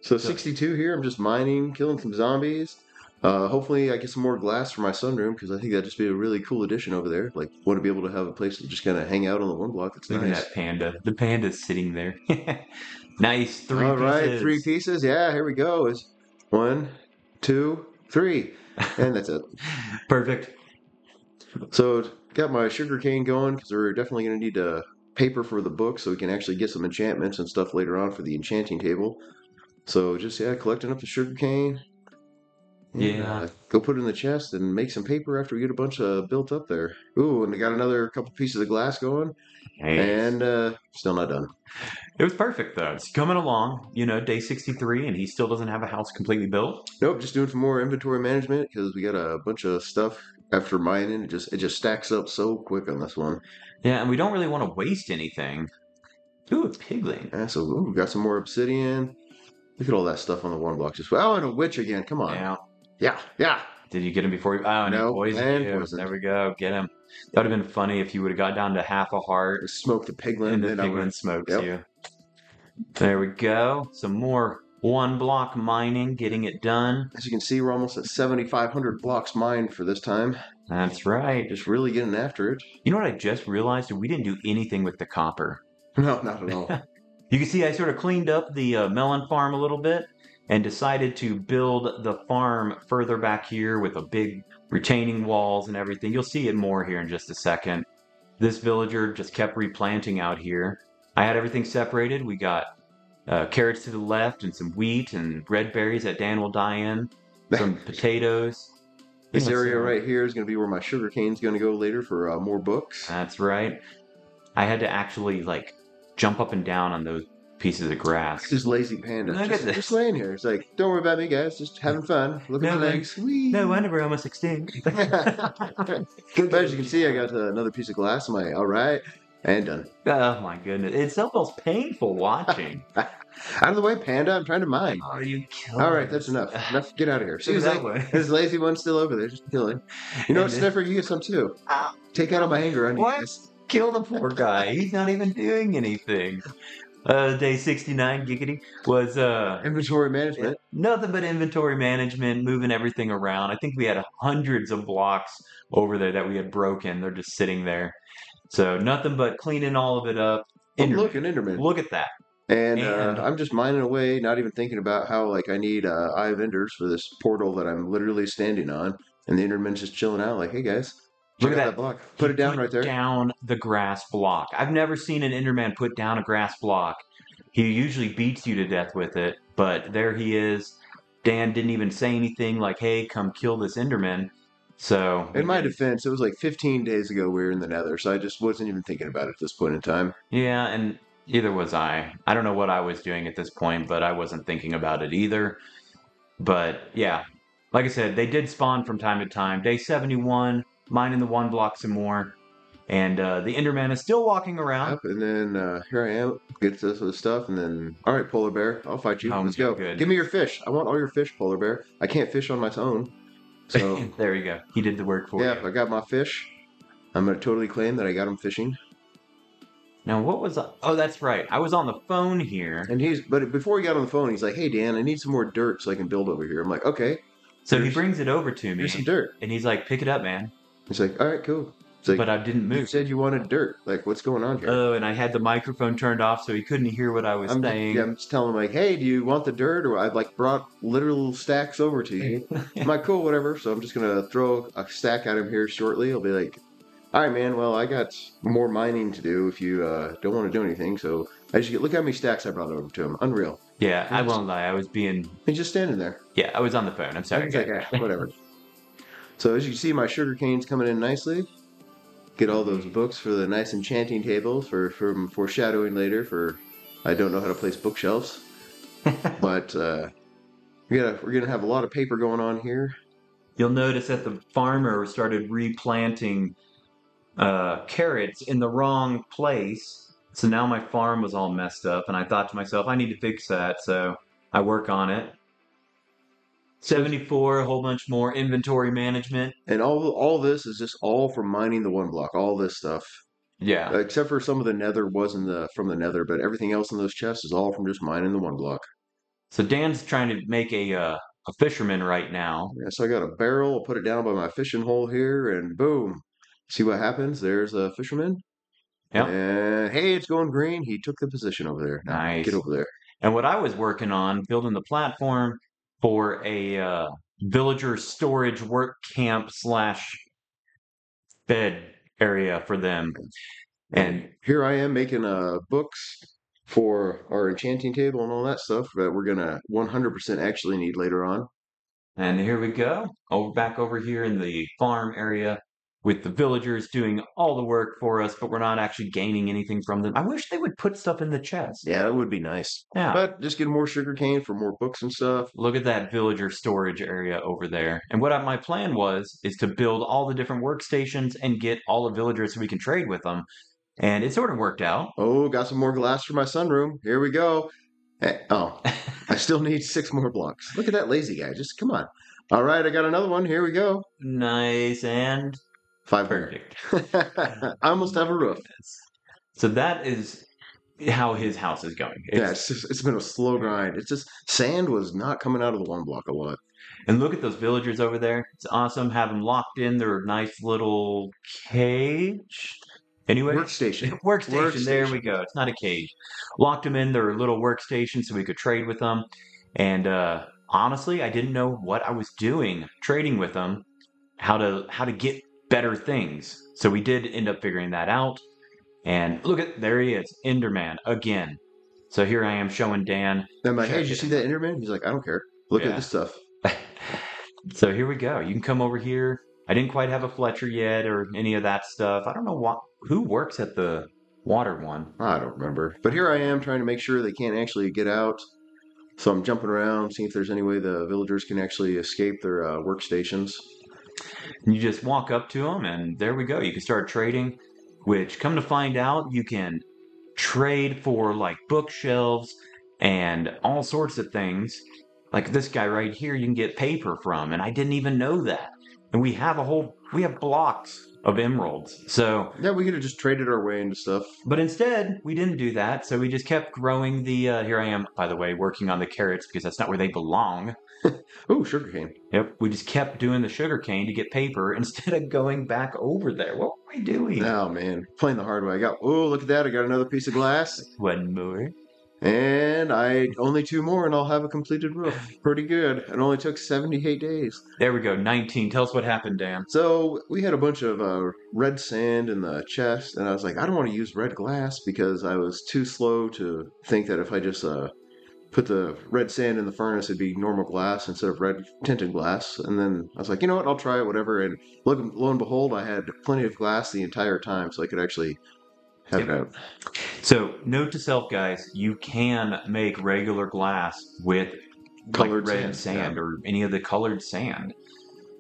So 62 here. I'm just mining, killing some zombies. Hopefully I get some more glass for my sunroom because I think that'd just be a really cool addition over there. Like, want to be able to have a place to just kind of hang out on the one block. That's Look nice. at that panda. The panda's sitting there. Nice. 3 All pieces. right, 3 pieces. Yeah, here we go. It's 1, 2, 3, and that's it. Perfect. So got my sugar cane going because we're definitely going to need paper for the book so we can actually get some enchantments and stuff later on for the enchanting table. So just collecting up the sugar cane. Yeah. Go put it in the chest and make some paper after we get a bunch built up there. Ooh, and I got another couple pieces of glass going. Nice. And still not done. It was perfect though. It's coming along, day 63, and he still doesn't have a house completely built. Nope, just doing some more inventory management because we got a bunch of stuff after mining. It just stacks up so quick on this one. Yeah, and we don't really want to waste anything. Ooh, a pigling. Yeah, so we got some more obsidian. Look at all that stuff on the one block. Oh, and a witch again. Come on. Yeah. Did you get him before you? Oh, and no, he poisoned you. Poisoned. There we go. Get him. That would have been funny if you would have got down to half a heart. Smoke the piglin. And the piglin smokes you. There we go. Some more one block mining, getting it done. As you can see, we're almost at 7,500 blocks mined for this time. That's right. Just really getting after it. You know what I just realized? We didn't do anything with the copper. No, not at all. You can see I sort of cleaned up the melon farm a little bit and decided to build the farm further back here with a big retaining walls and everything. You'll see it more here in just a second. This villager just kept replanting out here. I had everything separated. We got carrots to the left and some wheat and red berries that Dan will die in, some potatoes. This area right here is going to be where my sugar cane's going to go later for more books. That's right. I had to actually like jump up and down on those pieces of grass. This lazy panda. Look at this. Just laying here. It's like, don't worry about me, guys. Just having fun. Look at my legs. No wonder we're almost extinct. But as you can see, I got another piece of glass. I'm like, all right, and done. Oh my goodness. It's almost painful watching. Out of the way, panda. I'm trying to mine. Oh, you killed All right, that's enough. Enough. Get out of here. See, there's lazy one still over there, just killing. You know what, Sniffer? You get some too. Take out all my anger on you guys. Kill the poor guy. He's not even doing anything. Day 69, giggity, was inventory management. Nothing but inventory management, moving everything around. I think we had hundreds of blocks over there that we had broken. They're just sitting there. So nothing but cleaning all of it up. Oh, look, an Enderman. Look at that. And I'm just mining away, not even thinking about how like I need Eye of Enders for this portal that I'm literally standing on. And the Enderman's just chilling out like, hey guys, look at that block. Put it down right there. Down the grass block. I've never seen an Enderman put down a grass block. He usually beats you to death with it, but there he is. Dan didn't even say anything like, hey, come kill this Enderman. So in my defense, it was like 15 days ago we were in the nether, so I just wasn't even thinking about it at this point in time. Yeah, and either was I. I don't know what I was doing at this point, but I wasn't thinking about it either. But yeah, like I said, they did spawn from time to time. Day 71, mining the one block some more. And the Enderman is still walking around. Yep, and then here I am, gets this with stuff, and then, all right, Polar Bear, I'll fight you. Let's go. Good. Give me your fish. I want all your fish, Polar Bear. I can't fish on my own. So there you go. He did the work for you. Yeah, I got my fish. I'm going to totally claim that I got him fishing. Now, what was... Oh, that's right. I was on the phone here. But before he got on the phone, he's like, hey, Dan, I need some more dirt so I can build over here. I'm like, okay. So he brings it over to me. Here's some dirt. And he's like, pick it up, man. He's like, all right, cool. Like, but I didn't move. You said you wanted dirt. Like, what's going on here? Oh, and I had the microphone turned off, so he couldn't hear what I was saying. I'm just telling him, like, hey, do you want the dirt? Or I've, like, brought literal stacks over to you. I'm like, cool, whatever. So I'm just going to throw a stack at him here shortly. He'll be like, all right, man, well, I got more mining to do if you don't want to do anything. So as you look how many stacks I brought over to him. Unreal. Yeah, I won't lie. I was being... He's just standing there. Yeah, I was on the phone. I'm sorry. He's like, whatever. So as you can see, my sugar cane's coming in nicely. Get all those books for the nice enchanting tables for foreshadowing later for I don't know how to place bookshelves. But we're gonna have a lot of paper going on here. You'll notice that the farmer started replanting carrots in the wrong place. So now my farm was all messed up, and I thought to myself, I need to fix that. So I work on it. 74, a whole bunch more inventory management. And all this is just all from mining the one block, all this stuff. Yeah. Except for some of the nether wasn't from the nether, but everything else in those chests is all from just mining the one block. So Dan's trying to make a fisherman right now. Yeah, so I got a barrel, I'll put it down by my fishing hole here, and boom. See what happens? There's a fisherman. Yep. And hey, it's going green. He took the position over there. Now, nice. Get over there. And what I was working on, building the platform for a villager storage work camp / bed area for them. And here I am making books for our enchanting table and all that stuff that we're going to 100% actually need later on. And here we go. Back over here in the farm area with the villagers doing all the work for us, but we're not actually gaining anything from them. I wish they would put stuff in the chest. Yeah, that would be nice. Yeah. But just get more sugarcane for more books and stuff. Look at that villager storage area over there. And what my plan is to build all the different workstations and get all the villagers so we can trade with them. And it sort of worked out. Oh, got some more glass for my sunroom. Here we go. Oh, I still need 6 more blocks. Look at that lazy guy. Just come on. All right, I got another one. Here we go. Nice. And 5 perfect. I almost have a roof. So that is how his house is going. Yeah, it's been a slow grind. It's just sand was not coming out of the one block a lot. And look at those villagers over there. It's awesome. Have them locked in their nice little cage. Anyway, Workstation. workstation. There we Workstation. go. It's not a cage. Locked them in their little workstation so we could trade with them. And honestly, I didn't know what I was doing trading with them, how to get better things. So we did end up figuring that out. And look at there he is, Enderman again. So here I am showing Dan. And I'm like, hey, Check did you it. see that Enderman? He's like, I don't care. Look at Yeah. this stuff. So here we go. You can come over here. I didn't quite have a Fletcher yet or any of that stuff. I don't know who works at the water one. I don't remember. But here I am trying to make sure they can't actually get out. So I'm jumping around, seeing if there's any way the villagers can actually escape their workstations. And you just walk up to them, and there we go. You can start trading, which, come to find out, you can trade for like bookshelves and all sorts of things. Like this guy right here, you can get paper from, and I didn't even know that. And we have blocks of emeralds. So, Yeah, we could have just traded our way into stuff. but instead, we didn't do that. So we just kept growing the. Here I am, by the way, working on the carrots because that's not where they belong. Ooh, sugarcane. Yep, we just kept doing the sugar cane to get paper instead of going back over there. What were we doing? Oh, man. Playing the hard way. Oh, look at that. I got another piece of glass. One more. And only 2 more and I'll have a completed roof. Pretty good. It only took 78 days. There we go, 19. Tell us what happened, Dan. So we had a bunch of red sand in the chest, and I was like, I don't want to use red glass because I was too slow to think that if I just put the red sand in the furnace, it'd be normal glass instead of red tinted glass. And then I was like, you know what, I'll try it, whatever. And lo and behold, I had plenty of glass the entire time, so I could actually have it out. So, note to self, guys, you can make regular glass with Colored like red sand, sand or any of the colored sand.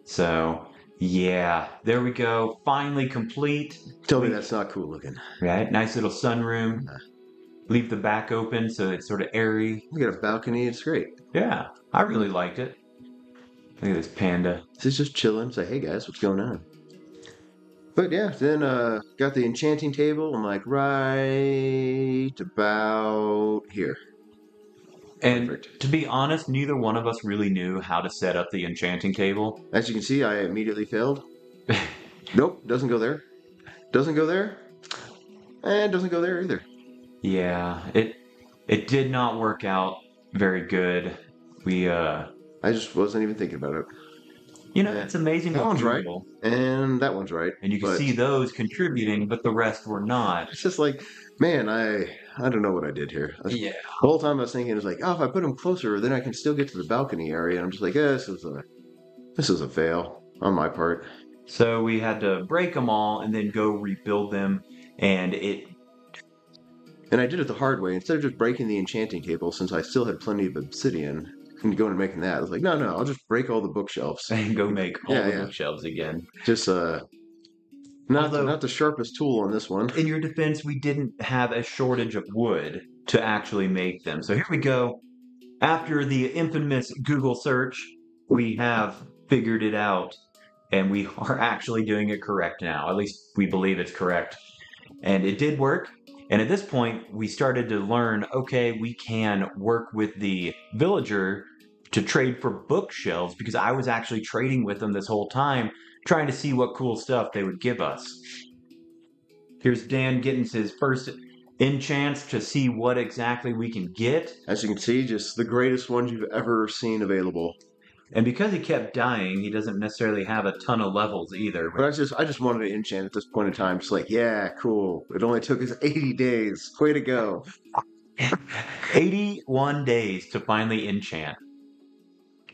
So, yeah, there we go. Finally complete. Tell me that's not cool looking. Right, nice little sunroom. Leave the back open so it's sort of airy. We got a balcony. It's great. Yeah, I really liked it. Look at this panda. This is just chilling. Say, hey guys, what's going on? But yeah, then got the enchanting table. I'm like, right about here. And Perfect. to be honest, neither one of us really knew how to set up the enchanting table. As you can see, I immediately failed. Nope, doesn't go there. Doesn't go there. And doesn't go there either. Yeah, it did not work out very good. I just wasn't even thinking about it. It's amazing That what one's right. people, And that one's right. and you can see those contributing, but the rest were not. It's just like, man, I don't know what I did here. Yeah. The whole time I was thinking, it was like, oh, if I put them closer, then I can still get to the balcony area. And I'm just like, yeah, this is a fail on my part. So we had to break them all and then go rebuild them, and I did it the hard way. Instead of just breaking the enchanting table, since I still had plenty of obsidian, and going and making that, I was like, no, I'll just break all the bookshelves. and go make all the bookshelves again. Just not the sharpest tool on this one. In your defense, we didn't have a shortage of wood to actually make them. So here we go. After the infamous Google search, we have figured it out, and we are actually doing it correct now. At least we believe it's correct. And it did work. And at this point, we started to learn, okay, we can work with the villager to trade for bookshelves, because I was actually trading with them this whole time, trying to see what cool stuff they would give us. Here's Dan getting his first enchants to see what exactly we can get. As you can see, just the greatest ones you've ever seen available. And because he kept dying, he doesn't necessarily have a ton of levels either. But I just wanted to enchant at this point in time. Just like, yeah, cool. It only took us 80 days. Way to go. 81 days to finally enchant.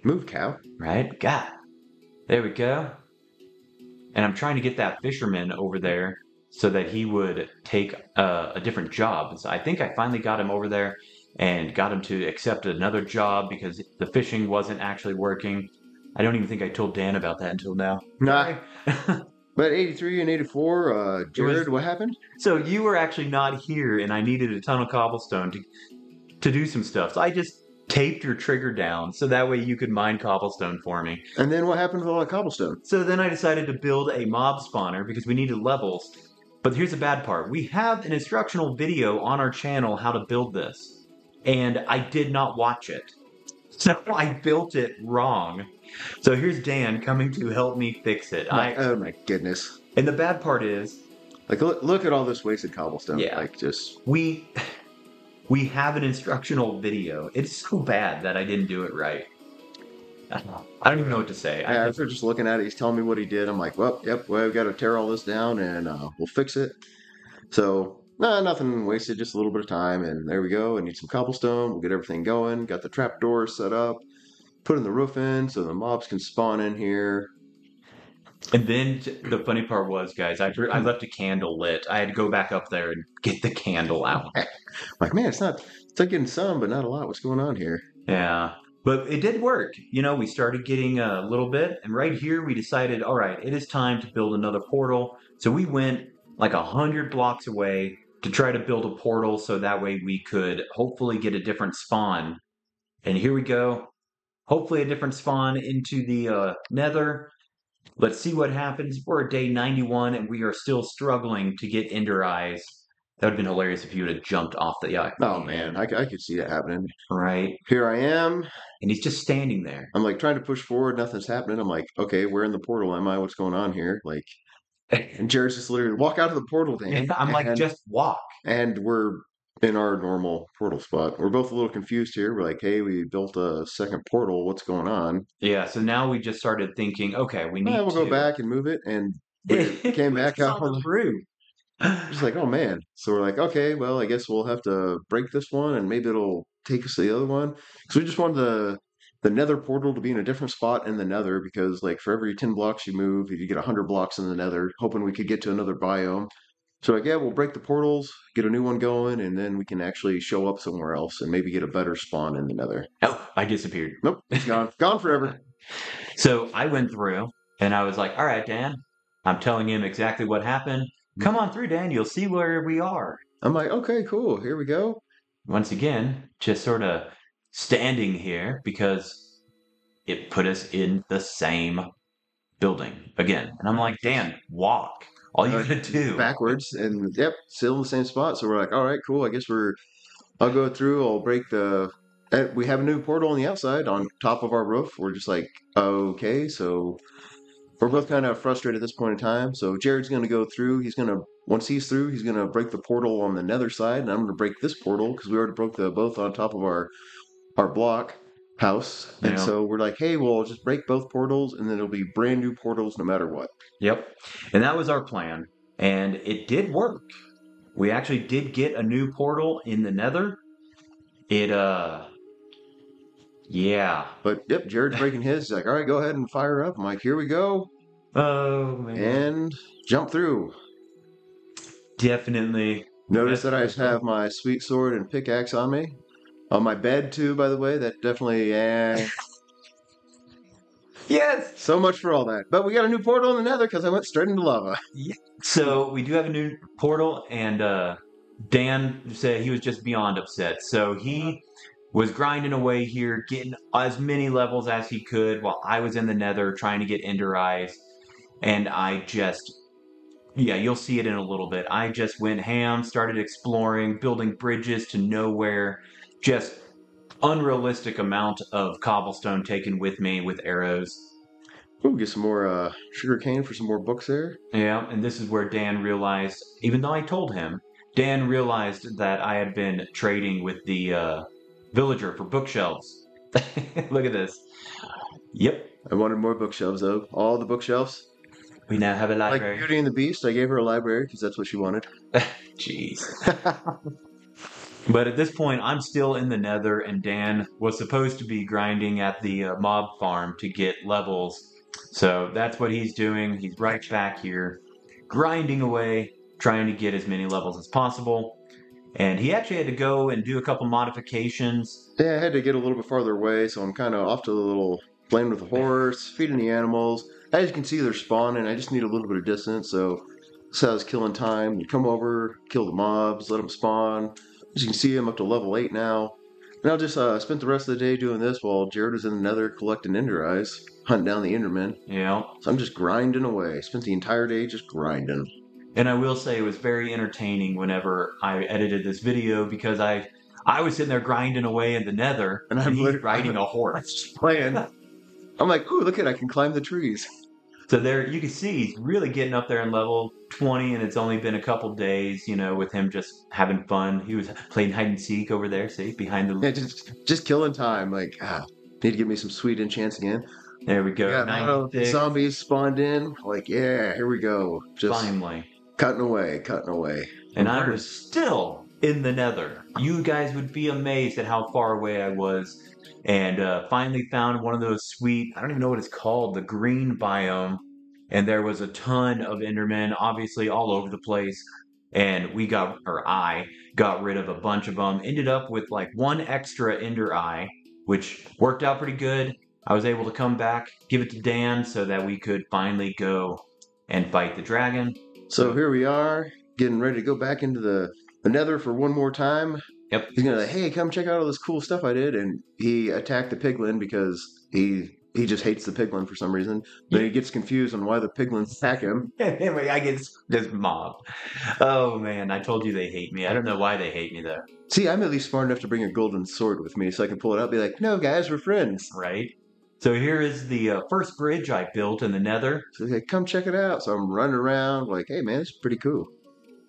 Move, cow. Right? God. There we go. And I'm trying to get that fisherman over there so that he would take a different job. So I think I finally got him over there and got him to accept another job because the fishing wasn't actually working. I don't even think I told Dan about that until now. Nah. But 83 and 84, Jared, what happened? So you were actually not here, and I needed a ton of cobblestone to do some stuff. So I just taped your trigger down so that way you could mine cobblestone for me. And then what happened with all the cobblestone? So then I decided to build a mob spawner because we needed levels. But here's the bad part. We have an instructional video on our channel how to build this. And I did not watch it. So I built it wrong. So here's Dan coming to help me fix it. Oh my goodness. And the bad part is, like, look at all this wasted cobblestone. Yeah. Like, just we have an instructional video. It's so bad that I didn't do it right. I don't even know what to say. after just looking at it, he's telling me what he did. I'm like, well, yep, well, I've got to tear all this down and we'll fix it. So, nah, nothing wasted, just a little bit of time. And there we go. I need some cobblestone. We'll get everything going. Got the trapdoor set up. Putting the roof in so the mobs can spawn in here. And then the funny part was, guys, I left a candle lit. I had to go back up there and get the candle out. Like, man, it's like getting some, but not a lot. What's going on here? Yeah. But it did work. You know, we started getting a little bit. And right here, we decided, all right, it is time to build another portal. So we went like 100 blocks away to try to build a portal so that way we could hopefully get a different spawn. And here we go. Hopefully a different spawn into the nether. Let's see what happens. We're at day 91 and we are still struggling to get ender eyes. That would have been hilarious if you would have jumped off the yacht. Oh man, I could see that happening. Right. Here I am. And he's just standing there. I'm like trying to push forward, nothing's happening. I'm like, okay, where in the portal am I? What's going on here? Like, and Jared's just literally walk out of the portal, Dan. I'm like, just walk. And we're in our normal portal spot. We're both a little confused here. We're like, hey, we built a second portal. What's going on? Yeah, so now we just started thinking, okay, we need we'll go back and move it. And we came back out on the roof. Just like, oh man. So we're like, okay, well, I guess we'll have to break this one and maybe it'll take us to the other one. Because we just wanted the nether portal to be in a different spot in the nether because like for every 10 blocks you move, you get 100 blocks in the nether, hoping we could get to another biome. So like, yeah, we'll break the portals, get a new one going, and then we can actually show up somewhere else and maybe get a better spawn in the nether. Oh, I disappeared. Nope, it's gone. Gone forever. So I went through and I was like, all right, Dan, I'm telling him exactly what happened. Come on through, Dan. You'll see where we are. I'm like, okay, cool. Here we go. Once again, just sort of standing here because it put us in the same building again. And I'm like, Dan, walk. All you gotta do. Backwards. And yep, still in the same spot. So we're like, all right, cool. I guess I'll go through. I'll break the. We have a new portal on the outside on top of our roof. We're just like, okay, so we're both kind of frustrated at this point in time. So Jared's going to go through. Once he's through, he's going to break the portal on the nether side, and I'm going to break this portal because we already broke both on top of our block house. And so we're like, hey, we'll just break both portals, and then it'll be brand new portals no matter what. Yep, and that was our plan, and it did work. We actually did get a new portal in the nether. Yeah. But yep, Jared's breaking his. He's like, all right, go ahead and fire up. I'm like, here we go. Oh, man. And jump through. Definitely. Notice that I have my sweet sword and pickaxe on me. On my bed, too, by the way. That definitely, Yes! So much for all that. But we got a new portal in the nether because I went straight into lava. Yeah. So we do have a new portal, and Dan said he was just beyond upset. So he was grinding away here, getting as many levels as he could while I was in the nether trying to get ender eyes. And I just, yeah, you'll see it in a little bit. I just went ham, started exploring, building bridges to nowhere, just unrealistic amount of cobblestone taken with me with arrows. Ooh, get some more sugar cane for some more books there. Yeah, and this is where Dan realized, even though I told him, Dan realized that I had been trading with the villager for bookshelves. Look at this. Yep. I wanted more bookshelves, though. All the bookshelves. We now have a library. Like Beauty and the Beast, I gave her a library because that's what she wanted. Jeez. But at this point, I'm still in the nether, and Dan was supposed to be grinding at the mob farm to get levels. So that's what he's doing. He's right back here, grinding away, trying to get as many levels as possible. And he actually had to go and do a couple modifications. Yeah, I had to get a little bit farther away, so I'm kind of off to the little playing with the horse, feeding the animals. As you can see, they're spawning. I just need a little bit of distance, so this is how I was killing time. You come over, kill the mobs, let them spawn. As you can see, I'm up to level 8 now. And I'll just spent the rest of the day doing this while Jared was in the nether collecting ender eyes, hunting down the endermen. Yeah. So I'm just grinding away. Spent the entire day just grinding. And I will say it was very entertaining whenever I edited this video because I was sitting there grinding away in the nether And and I'm he's literally riding a I'm horse. just playing. I'm like, ooh, look at I can climb the trees. So there you can see he's really getting up there in level 20 and it's only been a couple days, with him just having fun. He was playing hide and seek over there, see, behind the Yeah, just killing time. Like, need to give me some sweet enchants again. there we We go. got auto 96 zombies spawned in. Like, yeah, here we go. Just finally. cutting away, cutting away. And I was still in the nether. You guys would be amazed at how far away I was. And finally found one of those sweet, I don't even know what it's called, the green biome. And there was a ton of Endermen, obviously all over the place. And I got rid of a bunch of them. Ended up with like one extra Ender Eye, which worked out pretty good. I was able to come back, give it to Dan so that we could finally go and fight the dragon. So here we are, getting ready to go back into the nether for one more time. Yep. He's gonna like, hey, come check out all this cool stuff I did, and he attacked the piglin because he just hates the piglin for some reason. Then he gets confused on why the piglins attack him. Anyway, I get this mob. Oh man, I told you they hate me. I don't know why they hate me though. See, I'm at least smart enough to bring a golden sword with me so I can pull it out and be like, no, guys, we're friends. Right? So here is the first bridge I built in the nether. So he's like, come check it out. So I'm running around like, hey, man, it's pretty cool.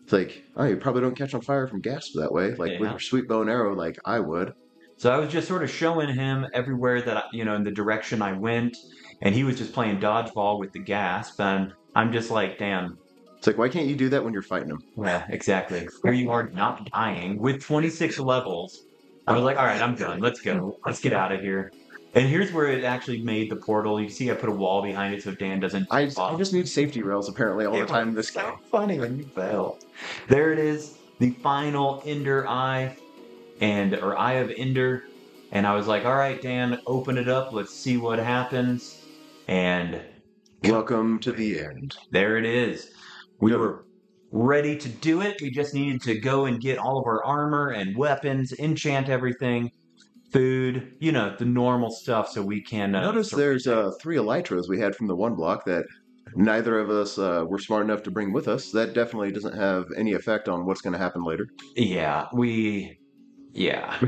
It's like, oh, you probably don't catch on fire from gas that way. Like with Yeah. your sweet bow and arrow, like I would. So I was just sort of showing him everywhere that, in the direction I went. And he was just playing dodgeball with the gas. And I'm just like, damn. It's like, why can't you do that when you're fighting them? Yeah, exactly. Here you are not dying with 26 levels. I was like, all right, I'm done. Let's go. Let's get out of here. And here's where it actually made the portal. You see I put a wall behind it so Dan doesn't I fall. just need safety rails apparently all the time in this game. So funny when you fell. There it is, the final Ender Eye, or Eye of Ender. And I was like, all right, Dan, open it up. Let's see what happens. And Welcome to the end. there it is. We were ready to do it. We just needed to go and get all of our armor and weapons, enchant everything, food, the normal stuff so we can... Notice there's 3 elytras we had from the one block that neither of us were smart enough to bring with us. That definitely doesn't have any effect on what's going to happen later. Yeah, yeah.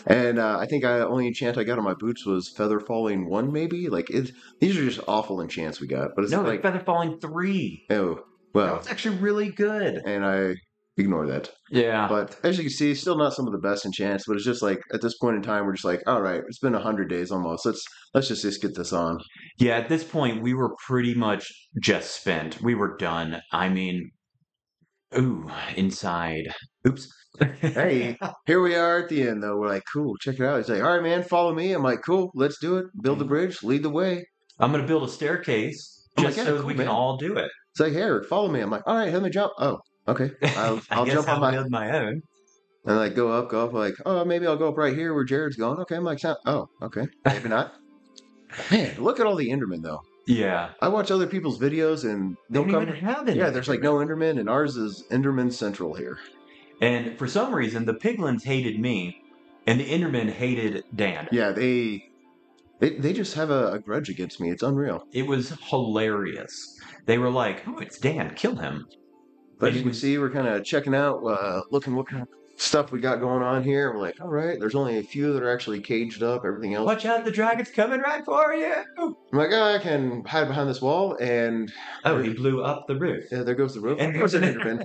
And I think the only enchant I got on my boots was Feather Falling 1, maybe? Like, these are just awful enchants we got. But it's No, like... Feather Falling 3. Oh, well. That was actually really good. And I ignore that. Yeah. But as you can see, still not some of the best enchants, but it's just like, at this point in time, we're just like, all right, it's been 100 days almost. Let's just get this on. Yeah, at this point, we were pretty much just spent. We were done. I mean, ooh, inside. Oops. Hey, here we are at the end, though. We're like, cool, check it out. He's like, all right, man, follow me. I'm like, cool, let's do it. Build the bridge, lead the way. I'm going to build a staircase just so cool, we can all do it. It's like, here, follow me. I'm like, all right, let me jump. Oh, okay. I'll jump on my own. And like go up, like, oh, maybe I'll go up right here where Jared's going. Okay, I'm like, oh, okay, maybe not. Man, look at all the Endermen, though. Yeah. I watch other people's videos and they don't even have any. Yeah, there's like no Enderman, and ours is Enderman Central here. And for some reason, the piglins hated me, and the Endermen hated Dan. Yeah, they just have a grudge against me. It's unreal. It was hilarious. They were like, oh, it's Dan, kill him. But as you can see, we're kind of checking out, looking what kind of stuff we got going on here. We're like, all right, there's only a few that are actually caged up. Everything else. Watch out, the dragon's coming right for you. I'm like, oh, I can hide behind this wall, and he blew up the roof. Yeah, there goes the roof. And there's an Enderman.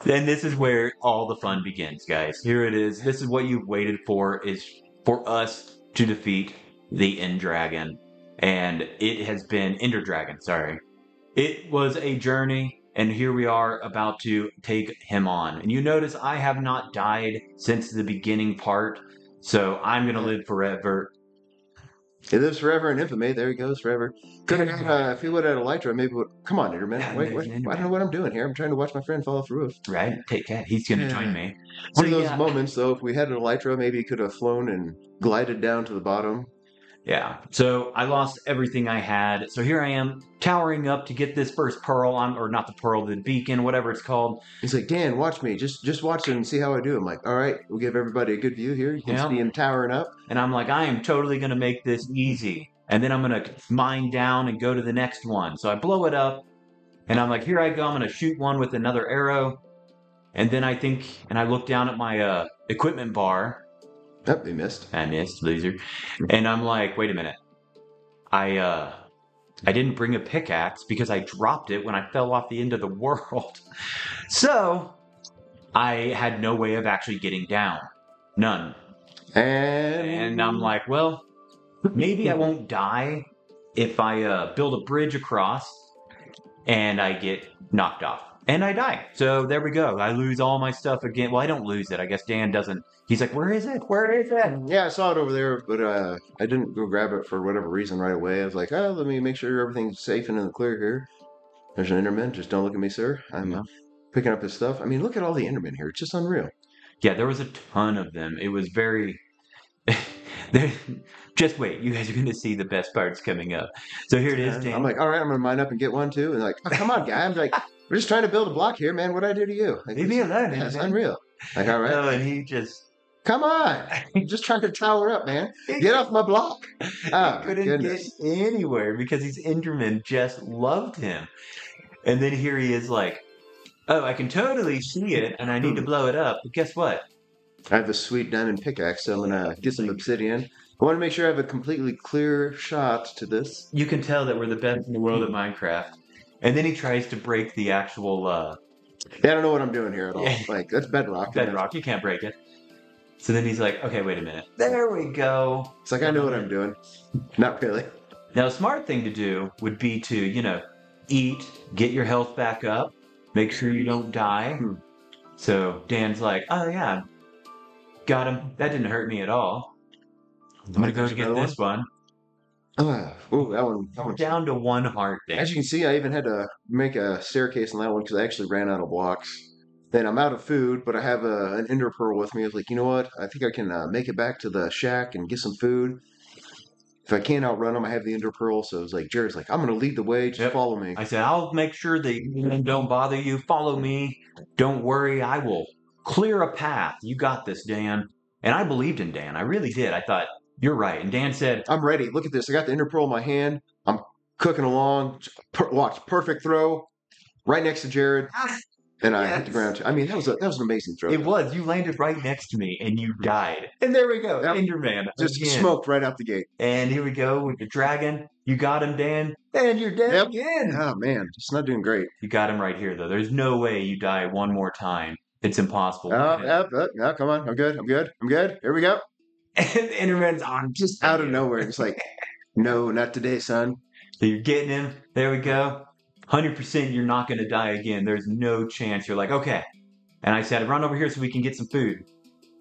And this is where all the fun begins, guys. Here it is. This is what you've waited for, is for us to defeat the End Dragon. And it has been Ender Dragon, sorry. It was a journey. And here we are about to take him on. And you notice I have not died since the beginning part. So I'm going to live forever. It lives forever in infamy. There he goes, forever. Could have, if he would have had Elytra, maybe come on, Enderman. Yeah, wait. I don't know what I'm doing here. I'm trying to watch my friend fall off the roof. Right? Take that. He's going to join me. One of those moments, though, if we had an Elytra, maybe he could have flown and glided down to the bottom. Yeah, so I lost everything I had. So here I am, towering up to get this first pearl, or not the pearl, the beacon, whatever it's called. He's like, Dan, watch me. Just watch it and see how I do. I'm like, all right, we'll give everybody a good view here. You can see him towering up. And I'm like, I am totally going to make this easy. And then I'm going to mine down and go to the next one. So I blow it up, And I'm like, here I go. I'm going to shoot one with another arrow. And then I look down at my equipment bar. Oh, they missed. I missed, loser. And I'm like, wait a minute. I didn't bring a pickaxe because I dropped it when I fell off the end of the world. So I had no way of actually getting down. None. And I'm like, well, maybe I won't die if I build a bridge across and I get knocked off. And I die. So there we go. I lose all my stuff again. Well, I don't lose it. I guess Dan doesn't. He's like, where is it? Where is it? Yeah, I saw it over there, but I didn't go grab it for whatever reason right away. I was like, oh, let me make sure everything's safe and in the clear here. There's an Enderman. Just don't look at me, sir. I'm picking up his stuff. I mean, look at all the Endermen here. It's just unreal. Yeah, there was a ton of them. It was very... Just wait. You guys are going to see the best parts coming up. So here it is, Dan. I'm like, all right, I'm going to mine up and get one too. And like, oh, come on, guy. I'm like, we're just trying to build a block here, man. What did I do to you? Like, leave me alone. That's unreal. Like, all right. Oh, and he just... Come on. I'm just trying to tower up, man. Get off my block. Oh, he couldn't get anywhere because these Endermen just loved him. And then here he is like, oh, I can totally see it and I need to blow it up. But guess what? I have a sweet diamond pickaxe, so I'm going to get some obsidian. I want to make sure I have a completely clear shot to this. You can tell that we're the best in the world at Minecraft. And then he tries to break the actual... Yeah, I don't know what I'm doing here at all. Like, that's bedrock. Bedrock, you can't break it. So then he's like, okay, wait a minute. There we go. It's like, I know what I'm doing. Not really. Now, a smart thing to do would be to, eat, get your health back up, make sure you don't die. So Dan's like, oh, yeah, got him. That didn't hurt me at all. I'm going to go get this one. Oh, that one. Down to 1 heart there. As you can see, I even had to make a staircase on that one because I actually ran out of blocks. Then I'm out of food, but I have an ender pearl with me. I was like, you know what? I think I can make it back to the shack and get some food. If I can't outrun them, I have the ender pearl. So it was like, Jared's like, I'm going to lead the way. Just follow me. I said, I'll make sure they don't bother you. Follow me. Don't worry. I will clear a path. You got this, Dan. And I believed in Dan. I really did. I thought, you're right. And Dan said, I'm ready. Look at this. I got the ender pearl in my hand. I'm cooking along. Watch. Perfect throw. Right next to Jared. And I hit the ground. I mean, that was an amazing throw. It was. You landed right next to me, and you died. And there we go. Yep. Enderman. Just smoked right out the gate. And here we go with the dragon. You got him, Dan. And you're dead again. Oh, man. It's not doing great. You got him right here, though. There's no way you die one more time. It's impossible. No, come on. I'm good. Here we go. And Enderman's on just out of nowhere. It's like, no, not today, son. So you're getting him. There we go. 100% you're not going to die again. There's no chance. You're like, okay. And I said, run over here so we can get some food.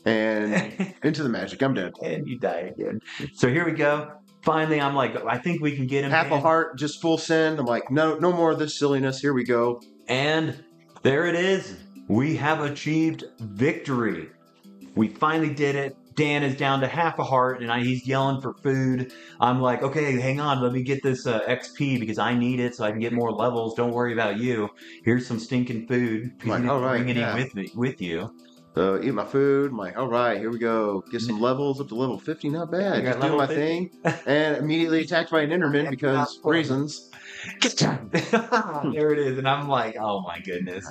And into the magic. I'm dead. And you die again. So here we go. Finally, I'm like, I think we can get him. Half a heart, just full send. I'm like, no more of this silliness. Here we go. And there it is. We have achieved victory. We finally did it. Dan is down to half a heart, and he's yelling for food. I'm like, okay, hang on. Let me get this XP because I need it so I can get more levels. Don't worry about you. Here's some stinking food. Like, all right, bring it with you. So eat my food. I'm like, all right, here we go. Get some levels up to level 50. Not bad. Just doing my thing. And immediately attacked by an Enderman because reasons. There it is. And I'm like, oh my goodness.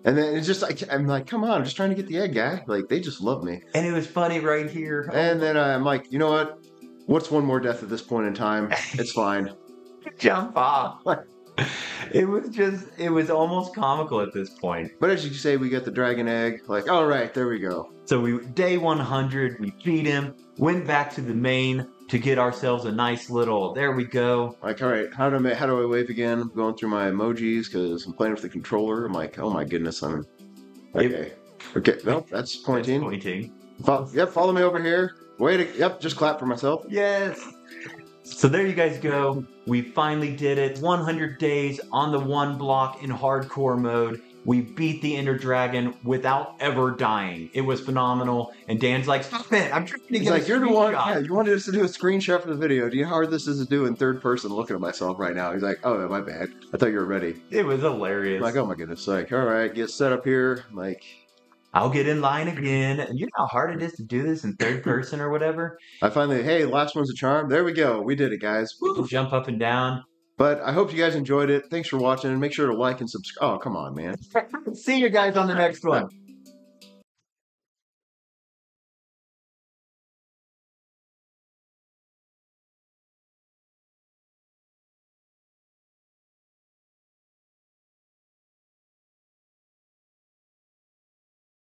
And then it's just like, I'm like, come on, I'm just trying to get the egg, guy. Like, they just love me. And it was funny right here. And then I'm like, you know what? What's one more death at this point in time? It's fine. Jump off. It was almost comical at this point. But as you say, we get the dragon egg. Like, all right, there we go. So day 100, we beat him, went back to the main to get ourselves a nice little, there we go. Like, all right, how do I wave again? I'm going through my emojis because I'm playing with the controller. I'm like, oh my goodness, I'm... Okay. Well, that's pointing. Follow me over here. Just clap for myself. Yes. So there you guys go. We finally did it. 100 days on the 1 block in hardcore mode. We beat the Ender Dragon without ever dying. It was phenomenal. And Dan's like, stop it. I'm trying to get a you're the one. Yeah, you wanted us to do a screenshot for the video. Do you know how hard this is to do in third person looking at myself right now? He's like, oh, my bad. I thought you were ready. It was hilarious. I'm like, oh my goodness. Like, all right, get set up here. I'm like, I'll get in line again. And you know how hard it is to do this in third person or whatever? I finally, hey, last one's a charm. There we go. We did it, guys. Woo. Jump up and down. But I hope you guys enjoyed it. Thanks for watching. Make sure to like and subscribe. Oh, come on, man. See you guys on the next one.